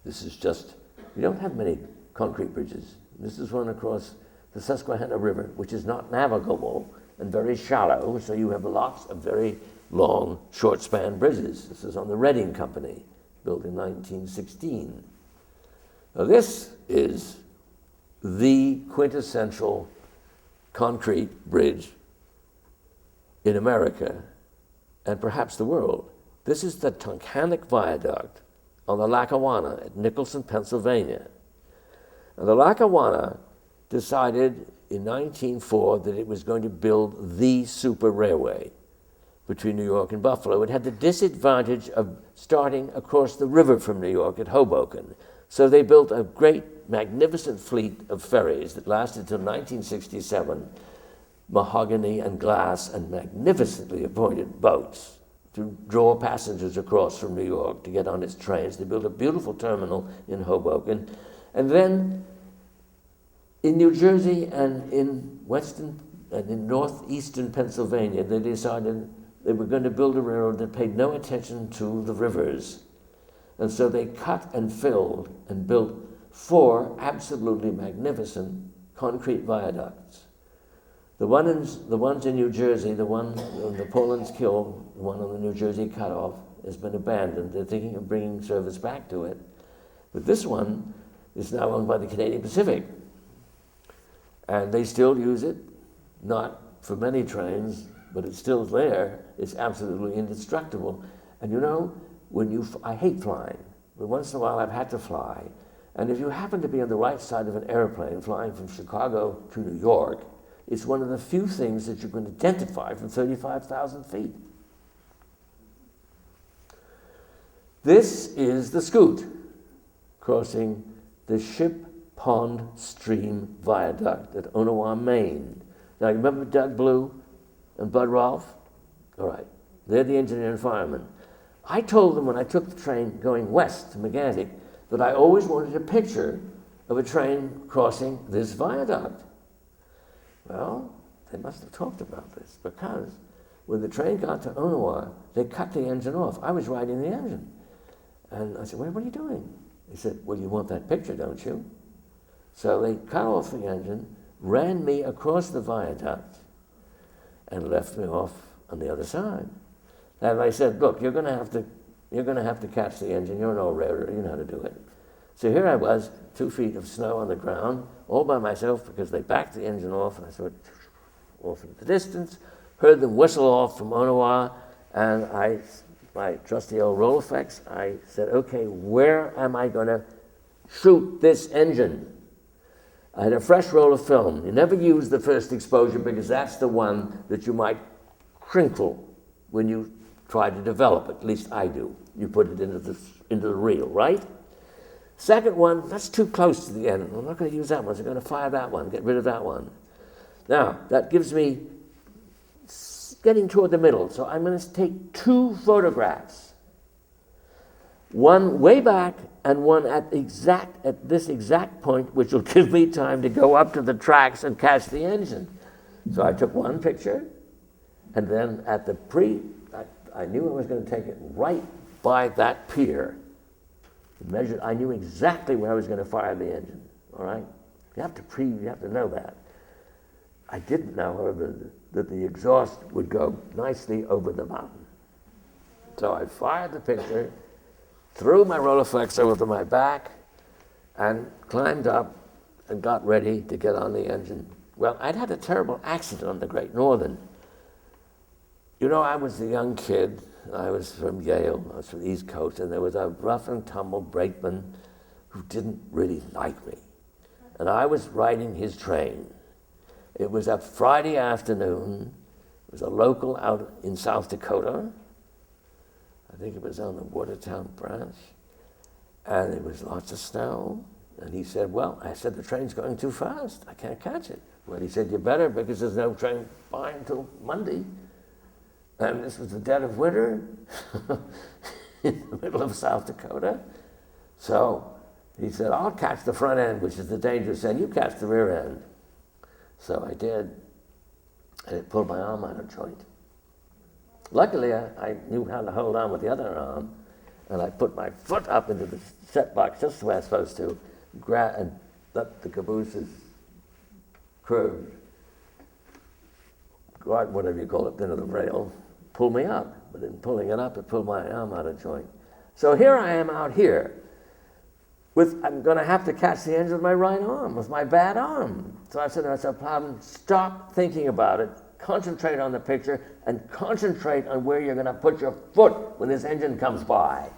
This is just, we don't have many concrete bridges. This is one across the Susquehanna River, which is not navigable and very shallow, so you have lots of very long, short-span bridges. This is on the Reading Company, built in 1916. Now this is the quintessential concrete bridge in America and perhaps the world. This is the Tunkhannock Viaduct on the Lackawanna at Nicholson, Pennsylvania. And the Lackawanna decided in 1904 that it was going to build the super railway between New York and Buffalo. It had the disadvantage of starting across the river from New York at Hoboken. So they built a great, magnificent fleet of ferries that lasted till 1967, mahogany and glass and magnificently appointed boats to draw passengers across from New York to get on its trains. They built a beautiful terminal in Hoboken. And then in New Jersey and in western and in northeastern Pennsylvania, they decided they were going to build a railroad that paid no attention to the rivers. And so they cut and filled and built 4 absolutely magnificent concrete viaducts. The ones in New Jersey, the one on the Poland's Kill, the one on the New Jersey cutoff, has been abandoned. They're thinking of bringing service back to it. But this one is now owned by the Canadian Pacific. And they still use it, not for many trains, but it's still there. It's absolutely indestructible. And you know, I hate flying, but once in a while I've had to fly. And if you happen to be on the right side of an airplane flying from Chicago to New York, it's one of the few things that you can identify from 35,000 feet. This is the Scoot crossing the Ship Pond Stream Viaduct at Onawa, Maine. Now, you remember Doug Blue and Bud Rolfe? All right, they're the engineer and firemen. I told them when I took the train going west to Megantic that I always wanted a picture of a train crossing this viaduct. Well, they must have talked about this, because when the train got to Onawa, they cut the engine off. I was riding the engine. And I said, what are you doing? He said, well, you want that picture, don't you? So they cut off the engine, ran me across the viaduct, and left me off on the other side. And I said, look, you're going to have to catch the engine. You're an old railroader. You know how to do it. So here I was, 2 feet of snow on the ground, all by myself, because they backed the engine off, and I saw it off in the distance, heard them whistle off from Onawa, and my trusty old Rolleiflex, I said, okay, where am I going to shoot this engine? I had a fresh roll of film. You never use the first exposure, because that's the one that you might crinkle when you try to develop it. At least I do. You put it into the reel, right? Second one, that's too close to the end. I'm not going to use that one, so I'm going to fire that one, get rid of that one. Now, that gives me getting toward the middle, so I'm going to take 2 photographs. One way back and one at this exact point, which will give me time to go up to the tracks and catch the engine. So I took one picture, and then at the I knew I was going to take it right by that pier. Measured, I knew exactly where I was going to fire the engine. All right, you have to know that. I didn't know, however, that the exhaust would go nicely over the mountain. So I fired the picture, threw my Rolleiflex over to my back, and climbed up and got ready to get on the engine. Well, I'd had a terrible accident on the Great Northern. You know, I was a young kid. I was from Yale. I was from the East Coast, and there was a rough and tumble brakeman who didn't really like me. And I was riding his train. It was a Friday afternoon. It was a local out in South Dakota. I think it was on the Watertown branch. And it was lots of snow. And he said, well, I said, the train's going too fast. I can't catch it. Well, he said, you better, because there's no train by until Monday. And this was the dead of winter in the middle of South Dakota. So he said, I'll catch the front end, which is the dangerous end. You catch the rear end. So I did. And it pulled my arm out of joint. Luckily, I knew how to hold on with the other arm. And I put my foot up into the set box just the way I was supposed to, and let the cabooses curved, guard, whatever you call it, into the rail, pull me up. But in pulling it up, it pulled my arm out of joint. So here I am out here. I'm going to have to catch the engine with my right arm, with my bad arm. So I said to myself, Plowden, stop thinking about it, concentrate on the picture, and concentrate on where you're going to put your foot when this engine comes by.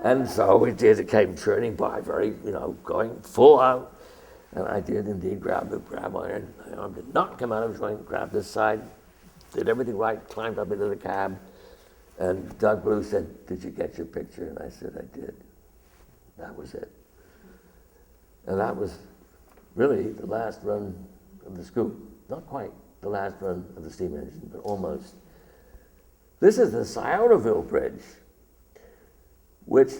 And so it did. It came churning by, going full out. And I did indeed grab the grab iron. My arm did not come out of joint, grabbed this side, did everything right, climbed up into the cab. And Doug Blue said, did you get your picture? And I said, I did. That was it. And that was really the last run of the scoop. Not quite the last run of the steam engine, but almost. This is the Sciotoville Bridge, which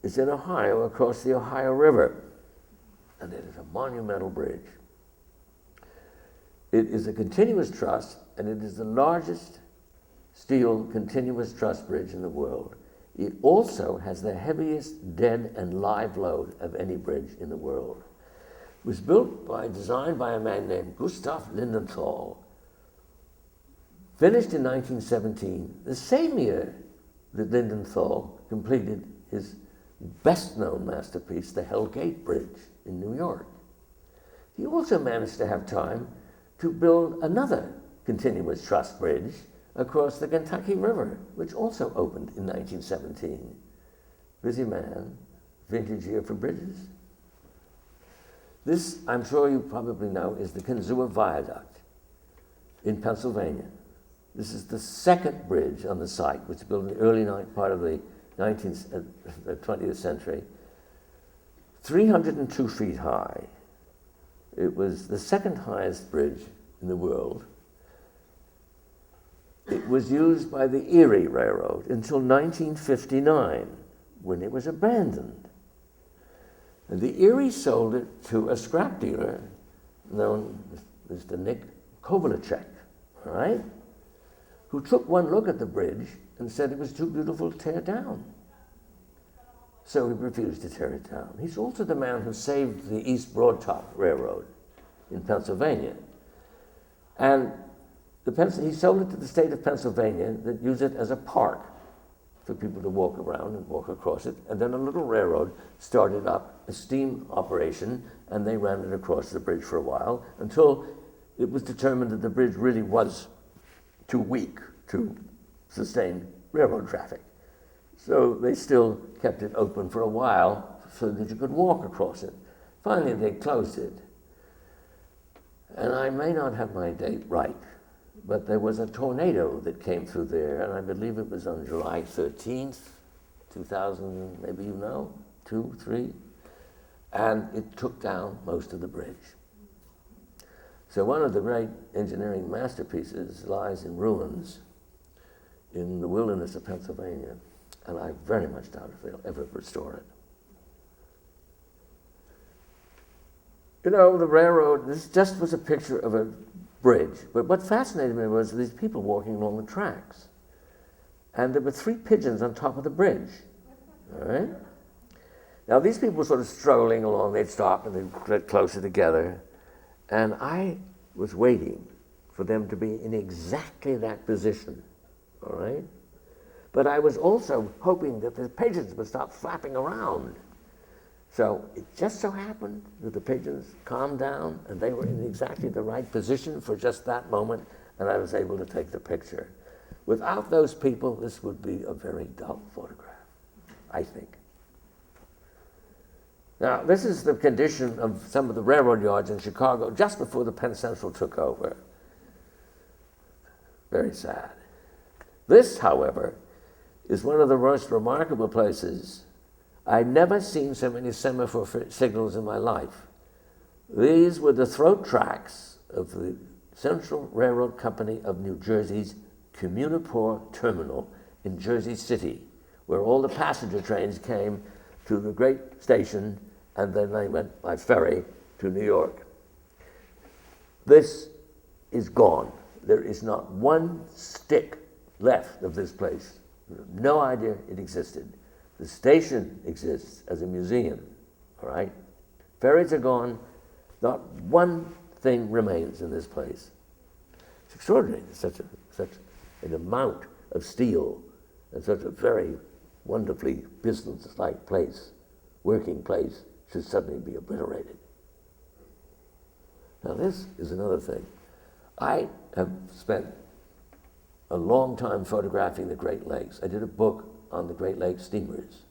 is in Ohio across the Ohio River. And it is a monumental bridge. It is a continuous truss, and it is the largest steel continuous truss bridge in the world. It also has the heaviest dead and live load of any bridge in the world. It was designed by a man named Gustav Lindenthal, finished in 1917, the same year that Lindenthal completed his best-known masterpiece, the Hell Gate Bridge in New York. He also managed to have time to build another continuous truss bridge across the Kentucky River, which also opened in 1917. Busy man, vintage year for bridges. This, I'm sure you probably know, is the Kinzua Viaduct in Pennsylvania. This is the second bridge on the site, which was built in the early part of the 20th century. 302 feet high. It was the second highest bridge in the world. It was used by the Erie Railroad until 1959, when it was abandoned. And the Erie sold it to a scrap dealer known as Mr. Nick Kovalchek, all right, who took one look at the bridge and said it was too beautiful to tear down. So he refused to tear it down. He's also the man who saved the East Broadtop Railroad in Pennsylvania. And he sold it to the state of Pennsylvania that used it as a park for people to walk around and walk across it. And then a little railroad started up a steam operation, and they ran it across the bridge for a while until it was determined that the bridge really was too weak to sustain railroad traffic. So they still kept it open for a while so that you could walk across it. Finally, they closed it. And I may not have my date right, but there was a tornado that came through there, and I believe it was on July 13th, 2000, maybe you know, 2, 3, and it took down most of the bridge. So one of the great engineering masterpieces lies in ruins in the wilderness of Pennsylvania, and I very much doubt if they'll ever restore it. You know, the railroad, this just was a picture of a bridge, but what fascinated me was these people walking along the tracks. And there were 3 pigeons on top of the bridge, all right? Now, these people were sort of strolling along. They'd stop and they'd get closer together. And I was waiting for them to be in exactly that position, all right? But I was also hoping that the pigeons would stop flapping around. So it just so happened that the pigeons calmed down and they were in exactly the right position for just that moment, and I was able to take the picture. Without those people, this would be a very dull photograph, I think. Now, this is the condition of some of the railroad yards in Chicago just before the Penn Central took over. Very sad. This, however, is one of the most remarkable places. I'd never seen so many semaphore signals in my life. These were the throat tracks of the Central Railroad Company of New Jersey's Communipaw Terminal in Jersey City, where all the passenger trains came to the great station, and then they went by ferry to New York. This is gone. There is not one stick left of this place. No idea it existed. The station exists as a museum, all right? Ferries are gone. Not one thing remains in this place. It's extraordinary that such an amount of steel and such a very wonderfully business-like place, working place, should suddenly be obliterated. Now this is another thing. I have spent a long time photographing the Great Lakes. I did a book on the Great Lakes steamers.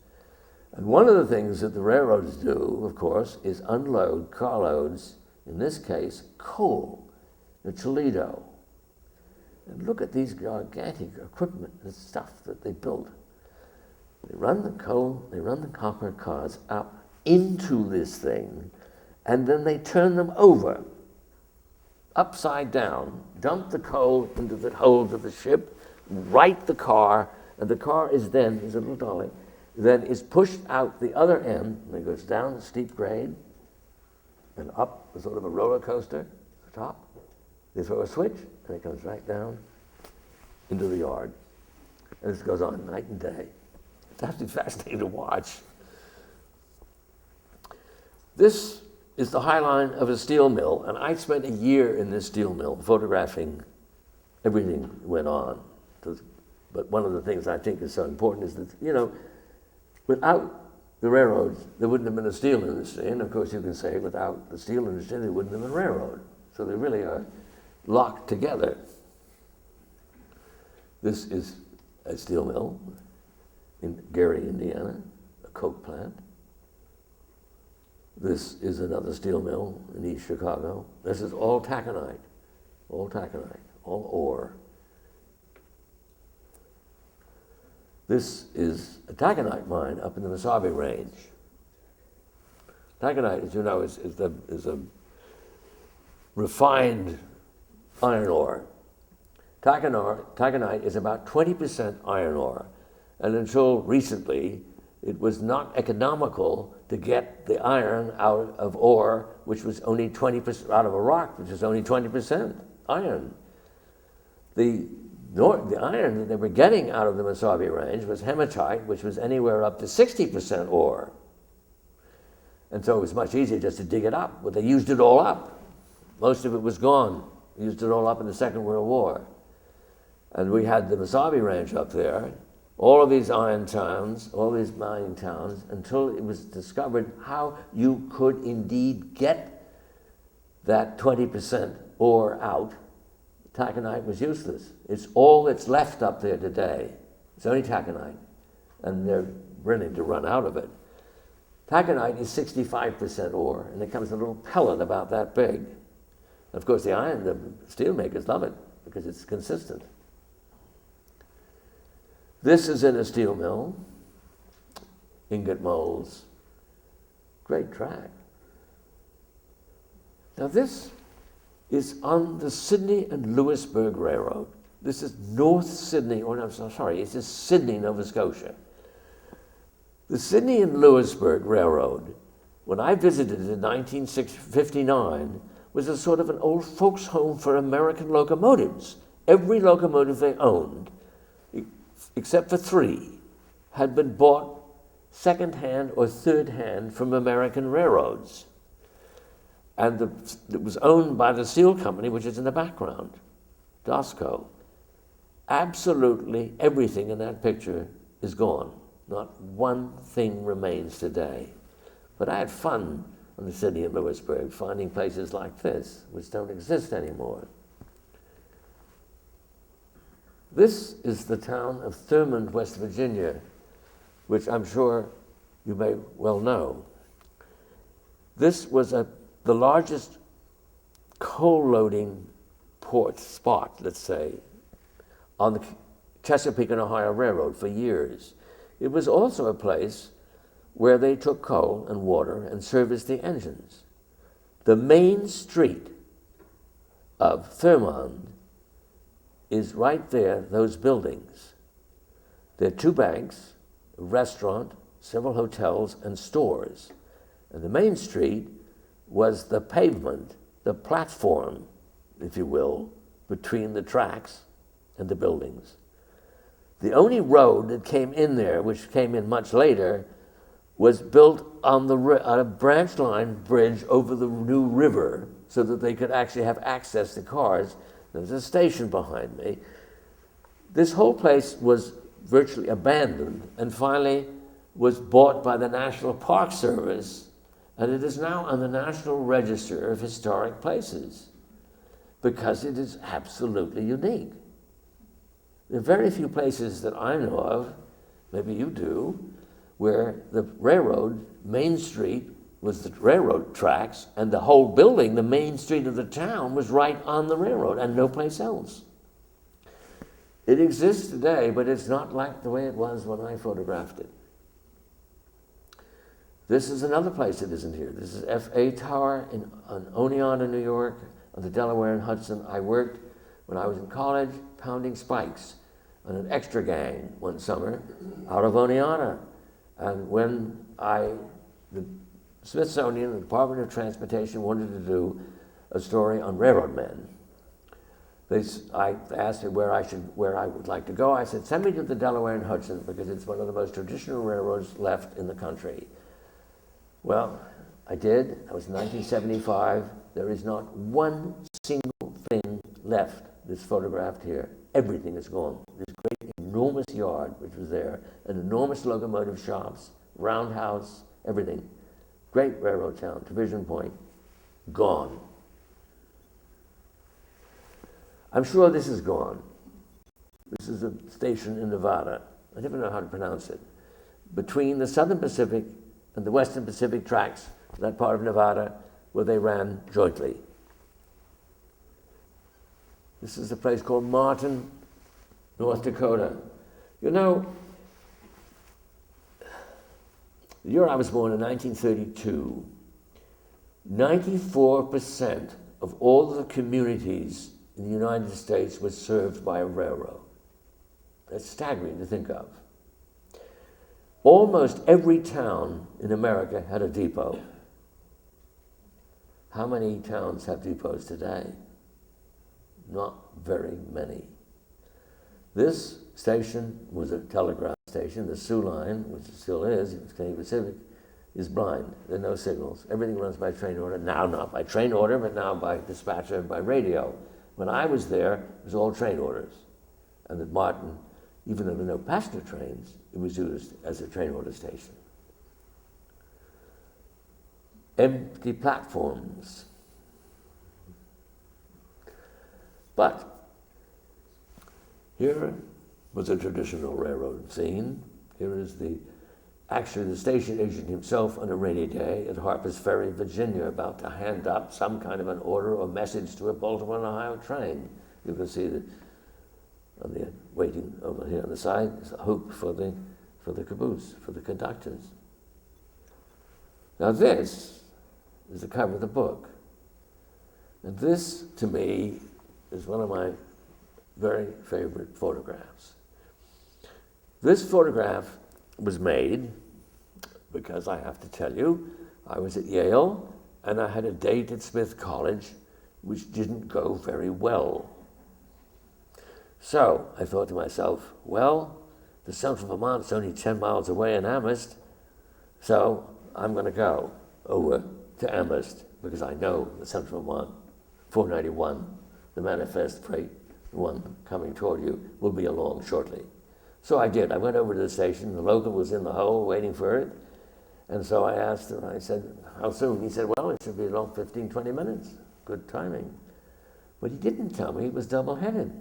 And one of the things that the railroads do, of course, is unload carloads, in this case, coal, in Toledo. And look at these gigantic equipment and stuff that they built. They run the coal, they run the copper cars up into this thing, and then they turn them over, upside down, dump the coal into the hold of the ship, right the car, and the car is then, is a little dolly, then is pushed out the other end, and it goes down the steep grade, and up a sort of a roller coaster at the top. They throw a switch, and it comes right down into the yard. And this goes on night and day. It's absolutely fascinating to watch. This is the high line of a steel mill, and I spent a year in this steel mill photographing everything that went on. But one of the things I think is so important is that, you know, without the railroads, there wouldn't have been a steel industry, and of course you can say without the steel industry, there wouldn't have been a railroad. So they really are locked together. This is a steel mill in Gary, Indiana, a coke plant. This is another steel mill in East Chicago. This is all taconite, all ore. This is a taconite mine up in the Mesabi Range. Taconite, as you know, is a refined iron ore. Taconite is about 20% iron ore, and until recently, it was not economical to get the iron out of ore, which was only 20%, out of a rock, which was only 20% iron. The iron that they were getting out of the Mesabi Range was hematite, which was anywhere up to 60% ore. And so it was much easier just to dig it up, but they used it all up. Most of it was gone. Used it all up in the Second World War. And we had the Mesabi Range up there, all of these iron towns, all these mining towns, until it was discovered how you could indeed get that 20% ore out. Taconite was useless. It's all that's left up there today. It's only taconite, and they're running to run out of it. Taconite is 65% ore, and it comes in a little pellet about that big. And of course, the steel makers love it because it's consistent. This is in a steel mill, ingot molds, great track. Now this is on the Sydney and Louisburg Railroad. This is North Sydney, or no, sorry, it's just Sydney, Nova Scotia. The Sydney and Louisburg Railroad, when I visited it in 1959, was a sort of an old folks' home for American locomotives. Every locomotive they owned, except for 3, had been bought second-hand or third-hand from American railroads. And it was owned by the steel company, which is in the background, DOSCO. Absolutely everything in that picture is gone. Not one thing remains today. But I had fun on the Sydney and Louisburg finding places like this, which don't exist anymore. This is the town of Thurmond, West Virginia, which I'm sure you may well know. This was the largest coal loading port spot, let's say, on the Chesapeake and Ohio Railroad for years. It was also a place where they took coal and water and serviced the engines. The main street of Thurmond is right there, those buildings. There are 2 banks, a restaurant, several hotels, and stores. And the main street was the pavement, the platform, if you will, between the tracks and the buildings. The only road that came in there, which came in much later, was built on a branch line bridge over the new river so that they could actually have access to cars. There's a station behind me. This whole place was virtually abandoned and finally was bought by the National Park Service, and it is now on the National Register of Historic Places because it is absolutely unique. There are very few places that I know of, maybe you do, where the railroad, Main Street, was the railroad tracks, and the whole building, the main street of the town, was right on the railroad and no place else. It exists today, but it's not like the way it was when I photographed it. This is another place that isn't here. This is FA Tower on Oneonta, New York, on the Delaware and Hudson. I worked when I was in college pounding spikes on an extra gang one summer out of Oneonta. And when the Smithsonian, the Department of Transportation, wanted to do a story on railroad men, I asked me where I would like to go. I said, send me to the Delaware and Hudson because it's one of the most traditional railroads left in the country. Well, I did. That was 1975. There is not one single thing left that's photographed here. Everything is gone. This great, enormous yard, which was there, and enormous locomotive shops, roundhouse, everything. Great railroad town, Division Point, gone. I'm sure this is gone. This is a station in Nevada. I never know how to pronounce it. Between the Southern Pacific and the Western Pacific tracks, that part of Nevada, where they ran jointly. This is a place called Martin, North Dakota. You know, the year I was born in 1932, 94% of all the communities in the United States was served by a railroad. That's staggering to think of. Almost every town in America had a depot. How many towns have depots today? Not very many. This station was a telegraph station. The Sioux line, which it still is, it's Canadian Pacific, is blind. There are no signals. Everything runs by train order. Now not by train order, but now by dispatcher and by radio. When I was there, it was all train orders. And at Martin, even though there were no passenger trains, it was used as a train order station. Empty platforms. But here was a traditional railroad scene. Here is actually the station agent himself on a rainy day at Harper's Ferry, Virginia, about to hand up some kind of an order or message to a Baltimore and Ohio train. You can see that on the waiting over here on the side is a hoop for the caboose, for the conductors. Now this is the cover of the book. And this, to me, is one of my very favorite photographs. This photograph was made because I have to tell you, I was at Yale and I had a date at Smith College which didn't go very well. So I thought to myself, well, the Central Vermont's only 10 miles away in Amherst, so I'm going to go over to Amherst because I know the Central Vermont 491, the manifest freight, the one coming toward you, will be along shortly. So I did. I went over to the station. The local was in the hole waiting for it. And so I asked him, I said, how soon? He said, well, it should be along 15, 20 minutes. Good timing. But he didn't tell me it was double-headed.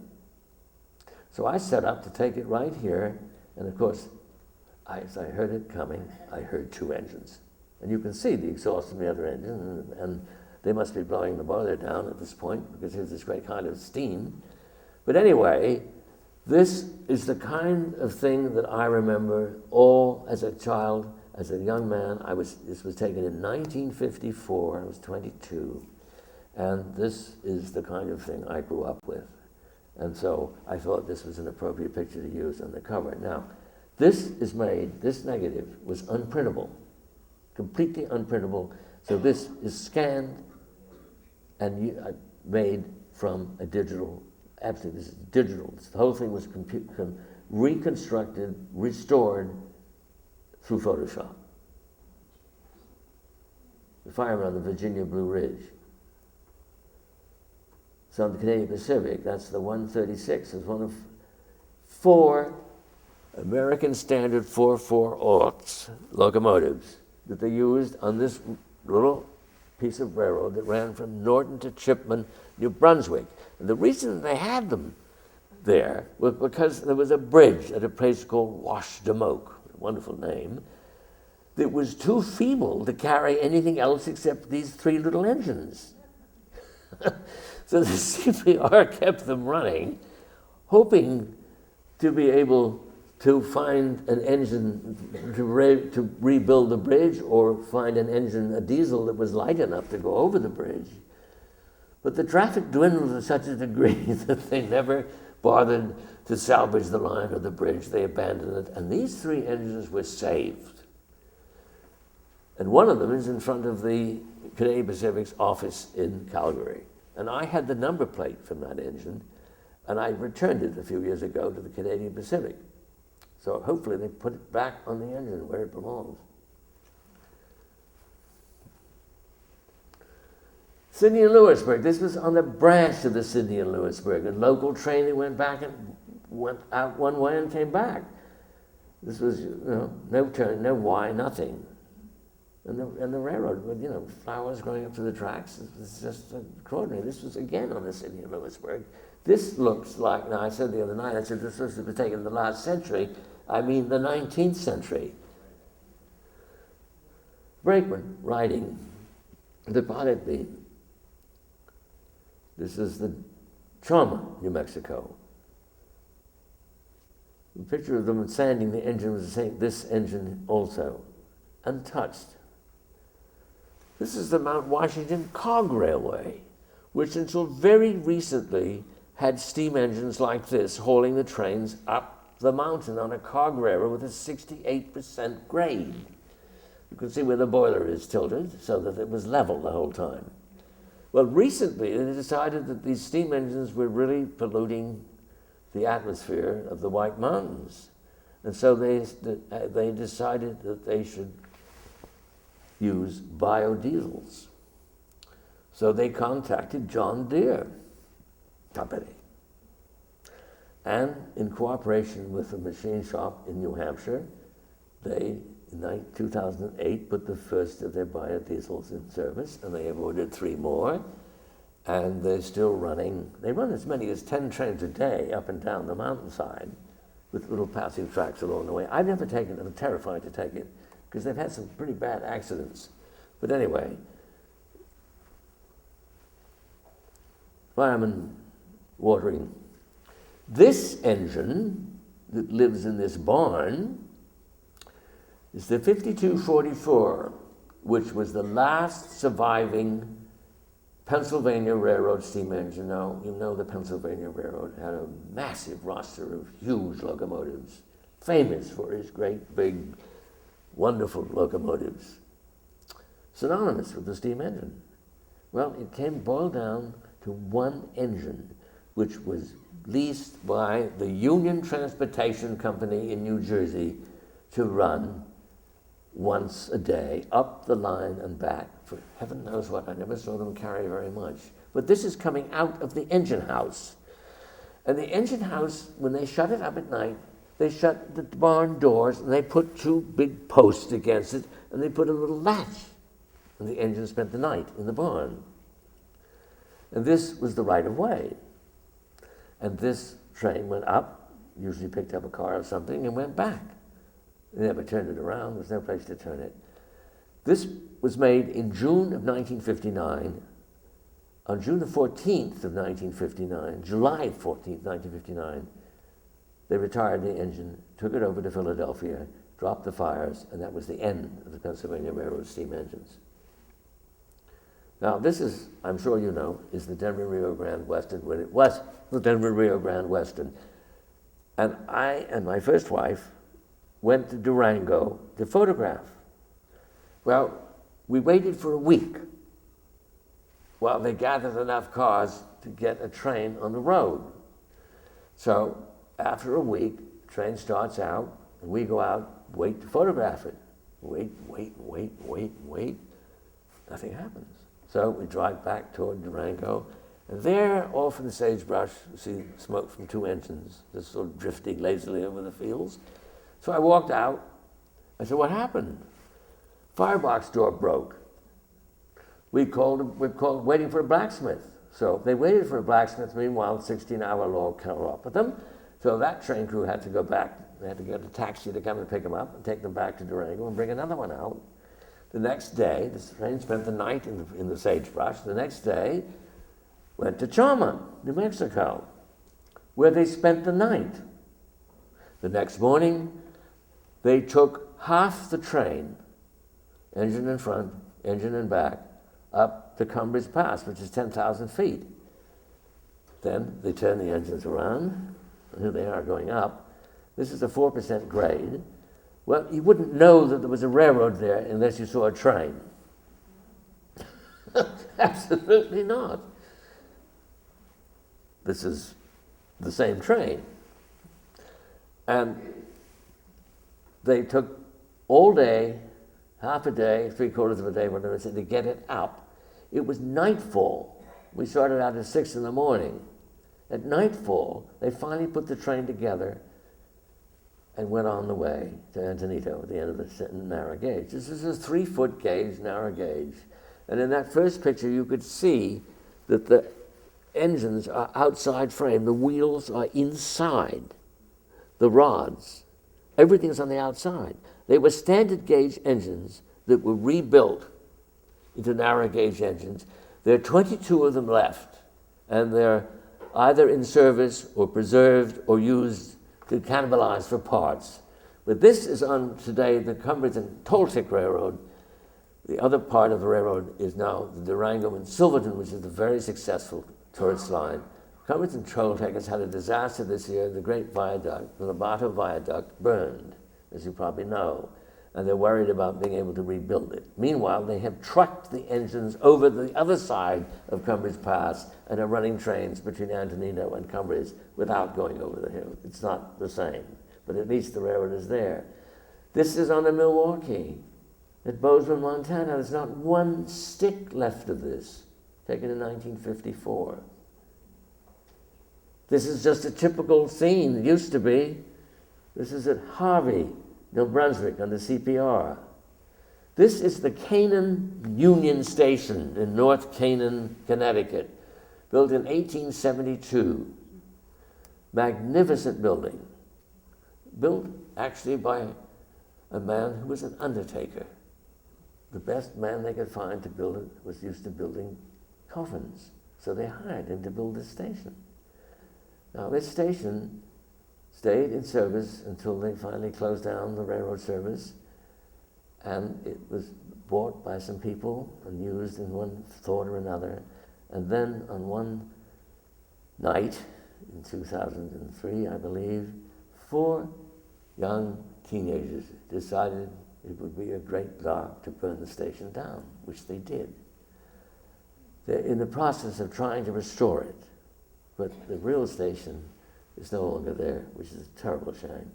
So I set up to take it right here. And of course, as I heard it coming, I heard two engines. And you can see the exhaust from the other engine. And they must be blowing the boiler down at this point because there's this great kind of steam. But anyway, this is the kind of thing that I remember all as a child, as a young man. This was taken in 1954. I was 22. And this is the kind of thing I grew up with. And so I thought this was an appropriate picture to use on the cover. Now, this negative was unprintable, completely unprintable. So this is scanned and made from a digital. Absolutely, this is digital. The whole thing was reconstructed, restored through Photoshop. The fireman on the Virginia Blue Ridge. So on the Canadian Pacific, that's the 136. It's one of 4 American Standard 4/4 aughts locomotives that they used on this little piece of railroad that ran from Norton to Chipman, New Brunswick. And the reason they had them there was because there was a bridge at a place called Wash-de-Moke, a wonderful name, that was too feeble to carry anything else except these 3 little engines. So the CPR kept them running, hoping to be able to find an engine to rebuild the bridge, or find an engine, a diesel that was light enough to go over the bridge. But the traffic dwindled to such a degree that they never bothered to salvage the line or the bridge. They abandoned it, and these 3 engines were saved. And one of them is in front of the Canadian Pacific's office in Calgary. And I had the number plate from that engine, and I returned it a few years ago to the Canadian Pacific. So hopefully they put it back on the engine where it belongs. Sydney and Lewisburg. This was on the branch of the Sydney and Lewisburg. A local train that went back and went out one way and came back. This was, no turn, no why, nothing. And the railroad, flowers growing up to the tracks. It's just extraordinary. This was again on the Sydney and Lewisburg. This looks like, now I said the other night, I said this was taken in the last century. I mean the 19th century. Brakeman riding the pilot beam. This is the Chama, New Mexico. The picture of them sanding the engine was the same. This engine also, untouched. This is the Mount Washington Cog Railway, which until very recently had steam engines like this hauling the trains up the mountain on a cog railroad with a 68% grade. You can see where the boiler is tilted so that it was level the whole time. Well, recently they decided that these steam engines were really polluting the atmosphere of the White Mountains. And so they decided that they should use biodiesels. So they contacted John Deere Company. And in cooperation with a machine shop in New Hampshire, they, in 2008, put the first of their biodiesels in service, and they have ordered 3 more. And they're still running. They run as many as 10 trains a day up and down the mountainside with little passing tracks along the way. I've never taken it. I'm terrified to take it because they've had some pretty bad accidents. But anyway, firemen watering. This engine that lives in this barn is the 5244, which was the last surviving Pennsylvania Railroad steam engine. Now, you know the Pennsylvania Railroad had a massive roster of huge locomotives, famous for his great, big, wonderful locomotives, synonymous with the steam engine. Well, it came boiled down to one engine, which was leased by the Union Transportation Company in New Jersey to run once a day, up the line and back, for heaven knows what. I never saw them carry very much. But this is coming out of the engine house. And the engine house, when they shut it up at night, they shut the barn doors and they put 2 big posts against it and they put a little latch. And the engine spent the night in the barn. And this was the right of way. And this train went up, usually picked up a car or something, and went back. They never turned it around. There was no place to turn it. This was made in June of 1959. On June the 14th of 1959, July 14th, 1959, they retired the engine, took it over to Philadelphia, dropped the fires, and that was the end of the Pennsylvania Railroad steam engines. Now, this is, I'm sure you know, is the Denver Rio Grande Western, when it was the Denver Rio Grande Western. And I and my first wife went to Durango to photograph. Well, we waited for a week while they gathered enough cars to get a train on the road. So after a week, the train starts out, and we go out, wait to photograph it. Wait. Nothing happens. So we drive back toward Durango, and there, off in the sagebrush, you see smoke from 2 engines, just sort of drifting lazily over the fields. So I walked out. I said, "What happened?" Firebox door broke. We called waiting for a blacksmith. So they waited for a blacksmith. Meanwhile, a 16-hour log caught up with them. So that train crew had to go back. They had to get a taxi to come and pick them up and take them back to Durango and bring another one out. The next day, the train spent the night in the sagebrush. The next day, went to Chama, New Mexico, where they spent the night. The next morning, they took half the train, engine in front, engine in back, up to Cumbridge Pass, which is 10,000 feet. Then they turn the engines around, and here they are going up. This is a 4% grade. Well, you wouldn't know that there was a railroad there unless you saw a train. Absolutely not. This is the same train. And they took all day, half a day, 3/4 of a day, whatever it said, to get it up. It was nightfall. We started out at 6 in the morning. At nightfall, they finally put the train together and went on the way to Antonito at the end of the narrow gauge. This is a 3-foot gauge, narrow gauge. And in that first picture, you could see that the engines are outside frame. The wheels are inside the rods. Everything's on the outside. They were standard gauge engines that were rebuilt into narrow gauge engines. There are 22 of them left, and they're either in service or preserved or used to cannibalize for parts. But this is on today the Cumbridge and Toltec Railroad. The other part of the railroad is now the Durango and Silverton, which is a very successful tourist line. Cumbridge and Toltec has had a disaster this year. The great viaduct, the Lobato Viaduct, burned, as you probably know, and they're worried about being able to rebuild it. Meanwhile, they have trucked the engines over the other side of Cumbridge Pass and are running trains between Antonito and Cumbridge without going over the hill. It's not the same, but at least the railroad is there. This is on the Milwaukee at Bozeman, Montana. There's not one stick left of this, taken in 1954. This is just a typical scene. It used to be. This is at Harvey, New Brunswick, on the CPR. This is the Canaan Union Station in North Canaan, Connecticut, built in 1872. Magnificent building, built actually by a man who was an undertaker. The best man they could find to build it was used to building coffins, so they hired him to build this station. Now, this station stayed in service until they finally closed down the railroad service, and it was bought by some people and used in one thought or another. And then on one night in 2003, I believe, 4 young teenagers decided it would be a great lark to burn the station down, which they did. They're in the process of trying to restore it, but the real station is no longer there, which is a terrible shame.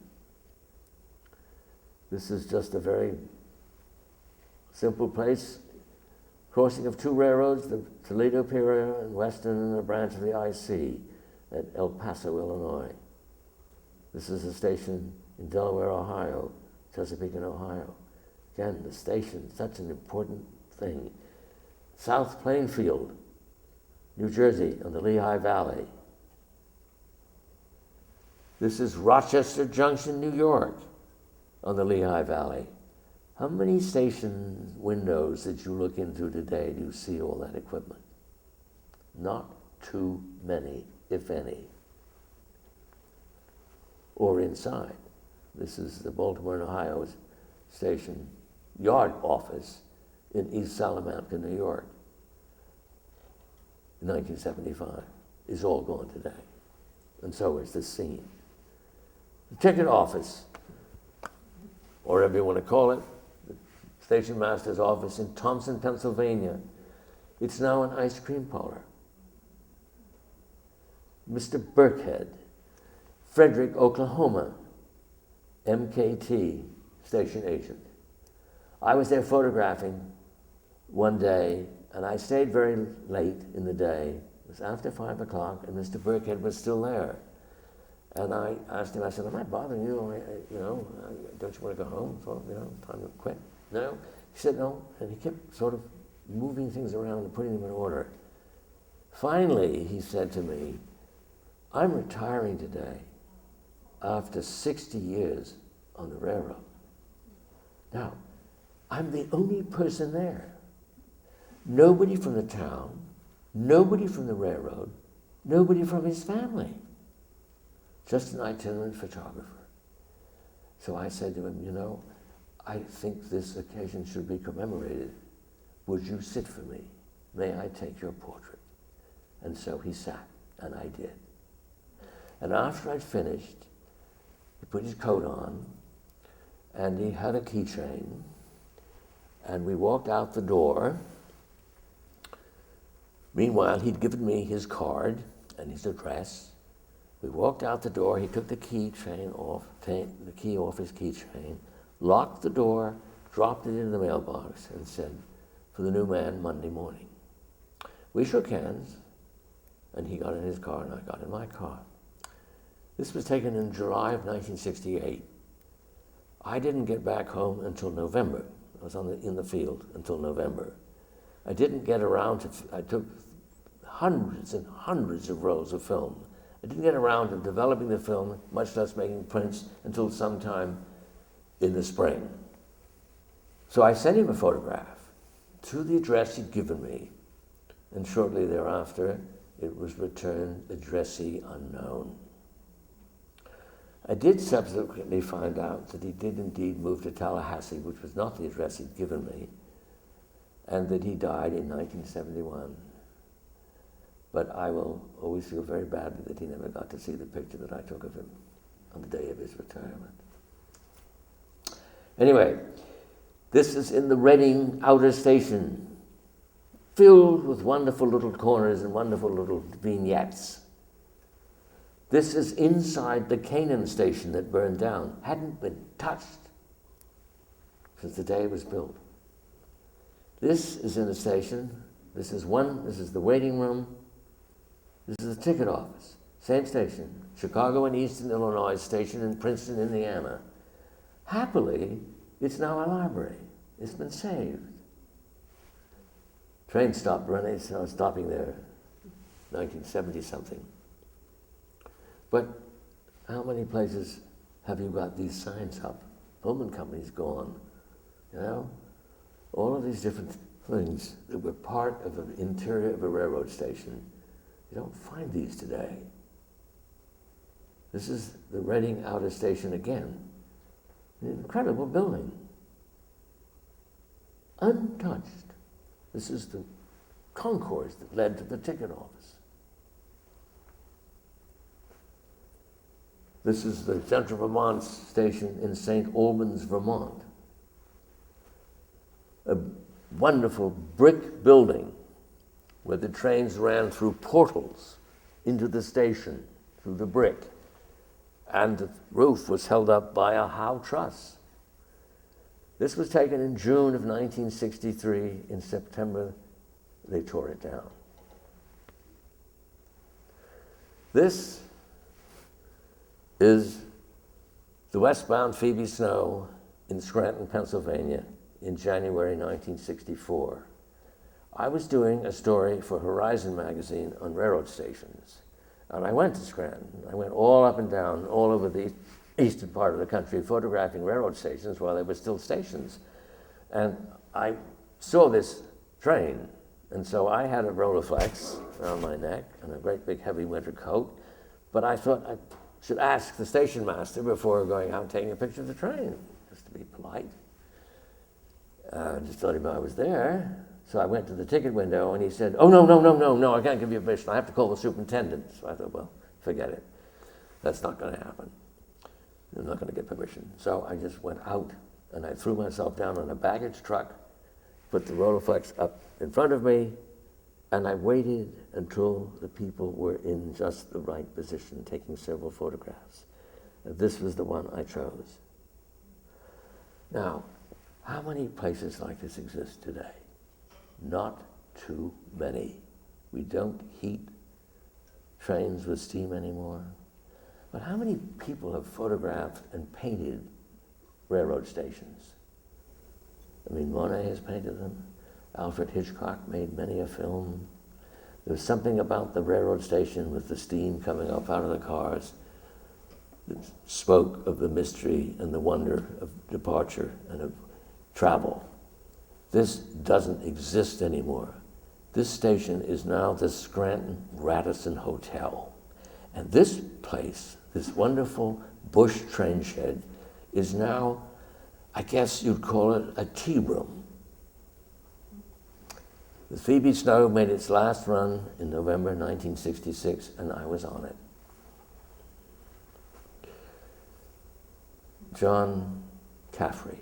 This is just a very simple place, crossing of 2 railroads, the Toledo Pier and Western, and a branch of the IC at El Paso, Illinois. This is a station in Delaware, Ohio, Chesapeake and Ohio. Again, the station, such an important thing. South Plainfield, New Jersey, on the Lehigh Valley. This is Rochester Junction, New York, on the Lehigh Valley. How many station windows that you look into today do you see all that equipment? Not too many, if any. Or inside. This is the Baltimore and Ohio station yard office in East Salamanca, New York, in 1975. Is all gone today. And so is this scene. The ticket office, or whatever you want to call it, the station master's office in Thompson, Pennsylvania. It's now an ice cream parlor. Mr. Burkhead, Frederick, Oklahoma, MKT station agent. I was there photographing one day, and I stayed very late in the day. It was after 5 o'clock, and Mr. Burkhead was still there. And I asked him, I said, am I bothering you? Don't you want to go home? So, time to quit. No? He said, no. And he kept sort of moving things around and putting them in order. Finally, he said to me, I'm retiring today after 60 years on the railroad. Now, I'm the only person there. Nobody from the town, nobody from the railroad, nobody from his family. Just an itinerant photographer. So I said to him, you know, I think this occasion should be commemorated. Would you sit for me? May I take your portrait? And so he sat, and I did. And after I'd finished, he put his coat on, and he had a keychain, and we walked out the door. Meanwhile, he'd given me his card and his address. We walked out the door, he took the key off his keychain, locked the door, dropped it in the mailbox, and said, for the new man, Monday morning. We shook hands, and he got in his car, and I got in my car. This was taken in July of 1968. I didn't get back home until November. I was in the field until November. I didn't get around to, I took hundreds and hundreds of rolls of film. I didn't get around to developing the film, much less making prints, until sometime in the spring. So I sent him a photograph to the address he'd given me, and shortly thereafter, it was returned addressee unknown. I did subsequently find out that he did indeed move to Tallahassee, which was not the address he'd given me, and that he died in 1971. But I will always feel very badly that he never got to see the picture that I took of him on the day of his retirement. Anyway, this is in the Reading Outer Station, filled with wonderful little corners and wonderful little vignettes. This is inside the Canaan station that burned down, hadn't been touched since the day it was built. This is in the station. This is the waiting room. This is the ticket office. Same station, Chicago and Eastern Illinois station in Princeton, Indiana. Happily, it's now a library. It's been saved. Train stopped running, so I was stopping there, 1970-something. But how many places have you got these signs up? Pullman Company's gone, you know? All of these different things that were part of the interior of a railroad station. You don't find these today. This is the Reading Outer Station again. An incredible building. Untouched. This is the concourse that led to the ticket office. This is the Central Vermont station in St. Albans, Vermont. A wonderful brick building where the trains ran through portals into the station, through the brick. And the roof was held up by a howe truss. This was taken in June of 1963. In September, they tore it down. This is the westbound Phoebe Snow in Scranton, Pennsylvania in January 1964. I was doing a story for Horizon magazine on railroad stations. And I went to Scranton. I went all up and down, all over the eastern part of the country, photographing railroad stations while they were still stations. And I saw this train. And so I had a Rolleiflex around my neck and a great big heavy winter coat. But I thought I should ask the station master before going out and taking a picture of the train, just to be polite. Just told him I was there. So I went to the ticket window and he said, oh, no, I can't give you permission. I have to call the superintendent. So I thought, well, forget it. That's not going to happen. I'm not going to get permission. So I just went out and I threw myself down on a baggage truck, put the Rolleiflex up in front of me, and I waited until the people were in just the right position, taking several photographs. And this was the one I chose. Now, how many places like this exist today? Not too many. We don't heat trains with steam anymore. But how many people have photographed and painted railroad stations? I mean, Monet has painted them. Alfred Hitchcock made many a film. There's something about the railroad station with the steam coming up out of the cars that spoke of the mystery and the wonder of departure and of travel. This doesn't exist anymore. This station is now the Scranton Radisson Hotel. And this place, this wonderful bush train shed, is now, I guess you'd call it a tea room. The Phoebe Snow made its last run in November 1966, and I was on it. John Caffrey,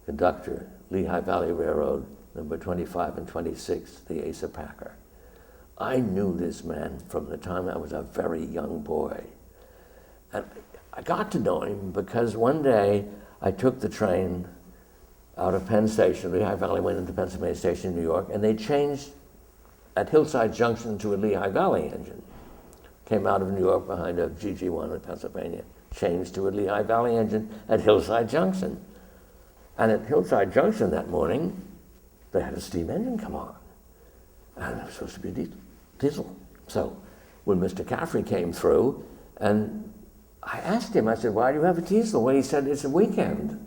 conductor, Lehigh Valley Railroad, number 25 and 26, the Asa Packer. I knew this man from the time I was a very young boy. And I got to know him because one day I took the train out of Penn Station. Lehigh Valley went into Pennsylvania Station in New York, and they changed at Hillside Junction to a Lehigh Valley engine. Came out of New York behind a GG1 in Pennsylvania, changed to a Lehigh Valley engine at Hillside Junction. And at Hillside Junction that morning, they had a steam engine come on. And it was supposed to be a diesel. So when Mr. Caffrey came through, and I asked him, I said, why do you have a diesel? Well, he said, it's a weekend.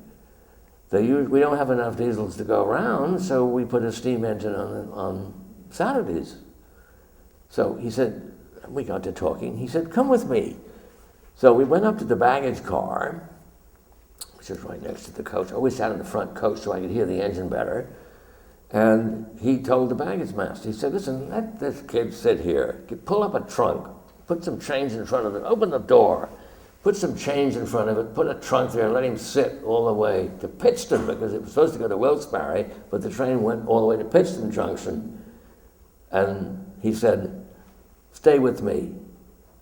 We don't have enough diesels to go around, so we put a steam engine on Saturdays. So he said, we got to talking. He said, come with me. So we went up to the baggage car, which was right next to the coach. I always sat in the front coach so I could hear the engine better. And he told the baggage master, he said, listen, let this kid sit here. Pull up a trunk, put some change in front of it, open the door, put some change in front of it, put a trunk there, and let him sit all the way to Pittston, because it was supposed to go to Wilkes-Barre, but the train went all the way to Pittston Junction. And he said, stay with me,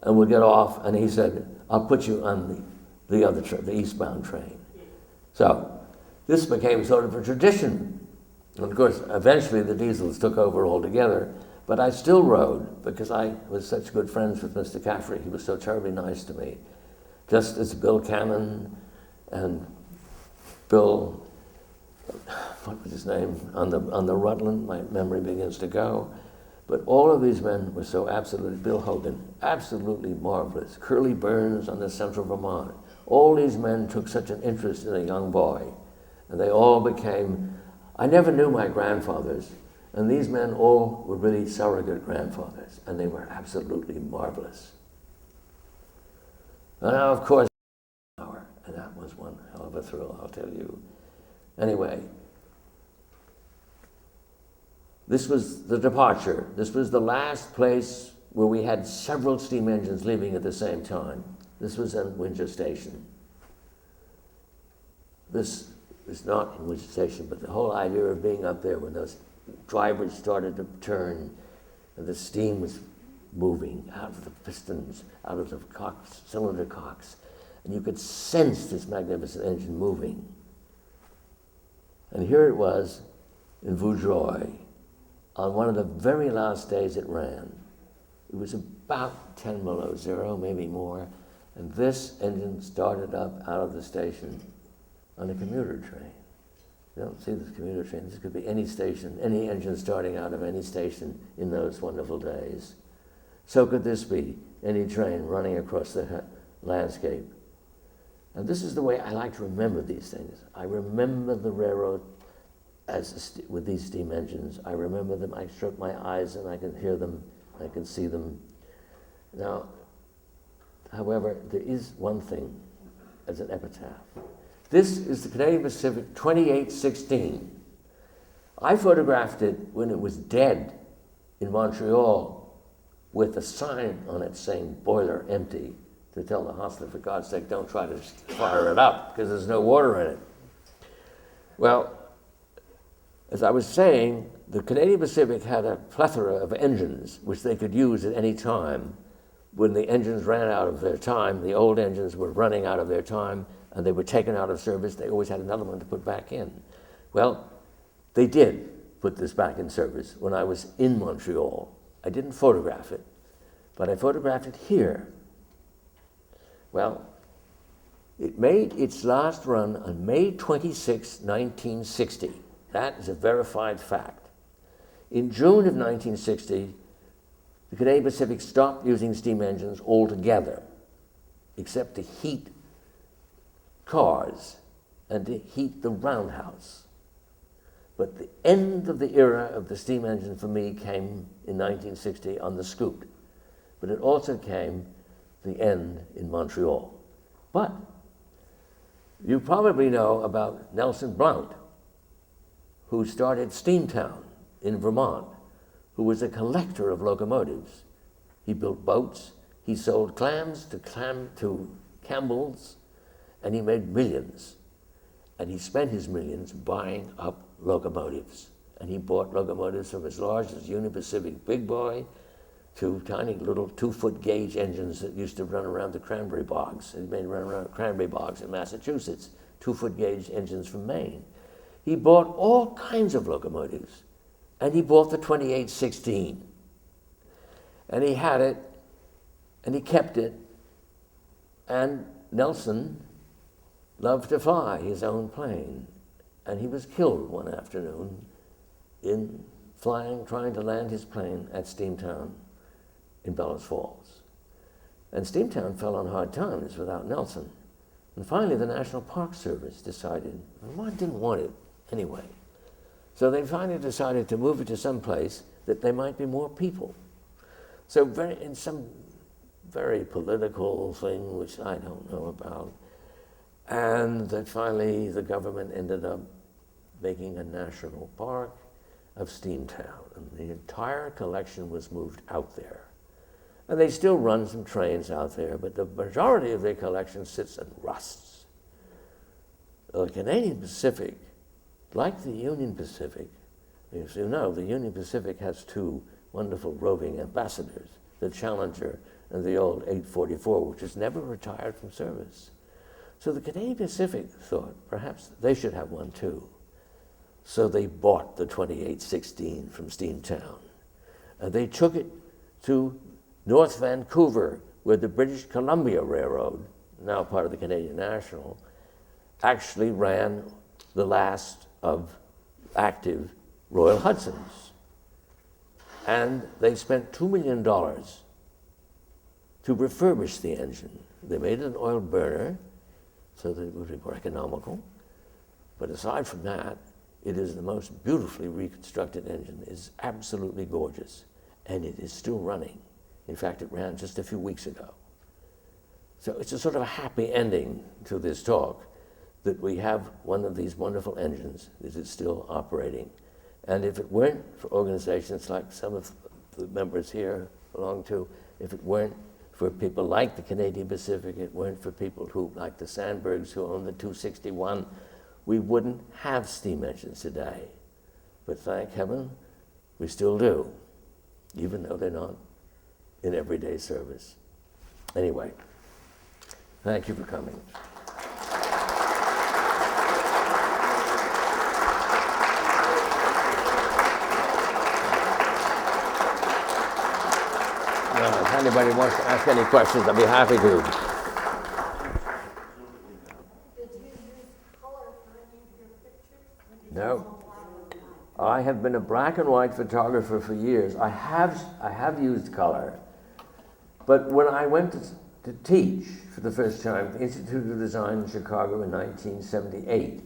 and we'll get off. And he said, I'll put you on the other train, the eastbound train. So this became sort of a tradition. And of course, eventually the diesels took over altogether, but I still rode because I was such good friends with Mr. Caffrey. He was so terribly nice to me. Just as Bill Cannon and Bill, what was his name, on the Rutland, my memory begins to go. But all of these men were so absolutely, Bill Hogan, absolutely marvelous. Curly Burns on the Central Vermont. All these men took such an interest in a young boy, and they all became, I never knew my grandfathers, and these men all were really surrogate grandfathers, and they were absolutely marvelous. And now, of course, and that was one hell of a thrill, I'll tell you. Anyway, this was the departure. This was the last place where we had several steam engines leaving at the same time. This was in Windsor Station. This is not in Windsor Station, but the whole idea of being up there when those drivers started to turn and the steam was moving out of the pistons, out of the cocks, cylinder cocks, and you could sense this magnificent engine moving. And here it was in Vaudreuil on one of the very last days it ran. It was about 10 below zero, maybe more, and this engine started up out of the station on a commuter train. You don't see this commuter train. This could be any station, any engine starting out of any station in those wonderful days. So could this be any train running across the landscape. And this is the way I like to remember these things. I remember the railroad with these steam engines. I remember them. I shut my eyes and I can hear them. I can see them. Now, however, there is one thing as an epitaph. This is the Canadian Pacific 2816. I photographed it when it was dead in Montreal with a sign on it saying boiler empty to tell the hostler, for God's sake, don't try to fire it up because there's no water in it. Well, as I was saying, the Canadian Pacific had a plethora of engines which they could use at any time. When the engines ran out of their time, the old engines were running out of their time, and they were taken out of service, they always had another one to put back in. Well, they did put this back in service when I was in Montreal. I didn't photograph it, but I photographed it here. Well, it made its last run on May 26, 1960. That is a verified fact. In June of 1960, the Canadian Pacific stopped using steam engines altogether, except to heat cars and to heat the roundhouse. But the end of the era of the steam engine for me came in 1960 on the Scoot. But it also came the end in Montreal. But You probably know about Nelson Blount, who started Steamtown in Vermont, who was a collector of locomotives. He built boats, he sold clams to Campbell's, and he made millions. And he spent his millions buying up locomotives. And he bought locomotives from as large as Union Pacific Big Boy to tiny little 2-foot gauge engines that used to run around the cranberry bogs. He made run around cranberry bogs in Massachusetts, 2-foot gauge engines from Maine. He bought all kinds of locomotives. And he bought the 2816. And he had it, and he kept it. And Nelson loved to fly his own plane. And he was killed one afternoon in flying, trying to land his plane at Steamtown in Bellows Falls. And Steamtown fell on hard times without Nelson. And finally, the National Park Service decided, Vermont didn't want it anyway. So they finally decided to move it to some place that there might be more people. So in some very political thing, which I don't know about, and that finally the government ended up making a national park of Steamtown, and the entire collection was moved out there. And they still run some trains out there, but the majority of their collection sits and rusts. The Canadian Pacific, like the Union Pacific, as you know, the Union Pacific has two wonderful roving ambassadors, the Challenger and the old 844, which has never retired from service. So the Canadian Pacific thought perhaps they should have one too. So they bought the 2816 from Steamtown. And they took it to North Vancouver, where the British Columbia Railroad, now part of the Canadian National, actually ran the last of active Royal Hudsons. And they spent $2 million to refurbish the engine. They made it an oil burner so that it would be more economical. But aside from that, it is the most beautifully reconstructed engine. It's absolutely gorgeous. And it is still running. In fact, it ran just a few weeks ago. So it's a sort of a happy ending to this talk that we have one of these wonderful engines that is still operating. And if it weren't for organizations like some of the members here belong to, if it weren't for people like the Canadian Pacific, it weren't for people who, like the Sandbergs, who own the 261, we wouldn't have steam engines today. But thank heaven, we still do, even though they're not in everyday service. Anyway, thank you for coming. If anybody wants to ask any questions, I'd be happy to. Did you use color for any of your pictures? No. I have been a black and white photographer for years. I have used color. But when I went to teach for the first time at the Institute of Design in Chicago in 1978,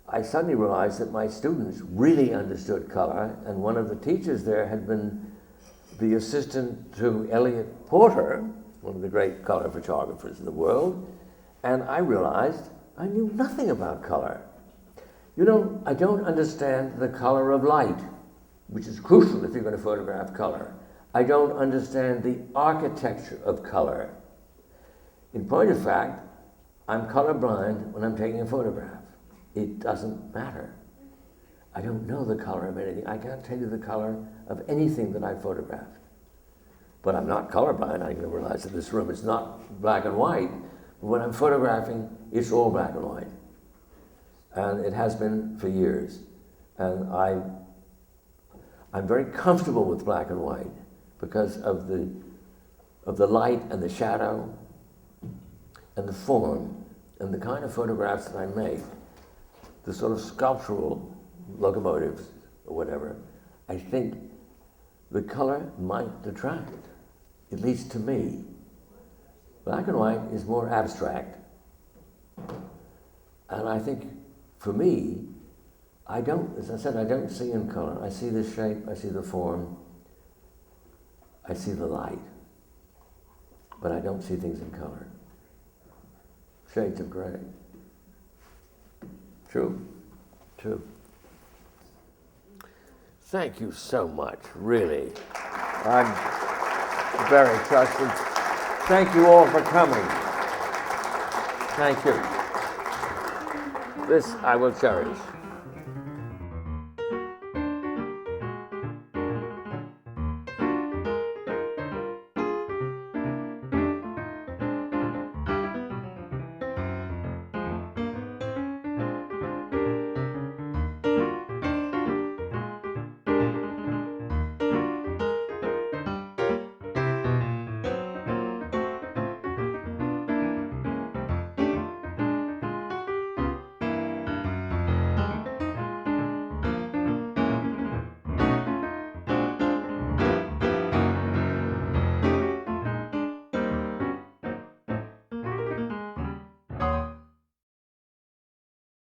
I suddenly realized that my students really understood color, and one of the teachers there had been the assistant to Elliot Porter, one of the great color photographers in the world, and I realized I knew nothing about color. You know, I don't understand the color of light, which is crucial if you're going to photograph color. I don't understand the architecture of color. In point of fact, I'm colorblind when I'm taking a photograph. It doesn't matter. I don't know the color of anything. I can't tell you the color of anything that I photographed. But I'm not colorblind. I can realize that this room is not black and white. But when I'm photographing, it's all black and white. And it has been for years. And I'm very comfortable with black and white because of the light and the shadow and the form and the kind of photographs that I make, the sort of sculptural locomotives or whatever. I think the color might detract, at least to me. Black and white is more abstract. And I think for me, as I said, I don't see in color. I see the shape, I see the form, I see the light. But I don't see things in color. Shades of gray. True. True. Thank you so much, really. I'm very touched. Thank you all for coming. Thank you. This I will cherish.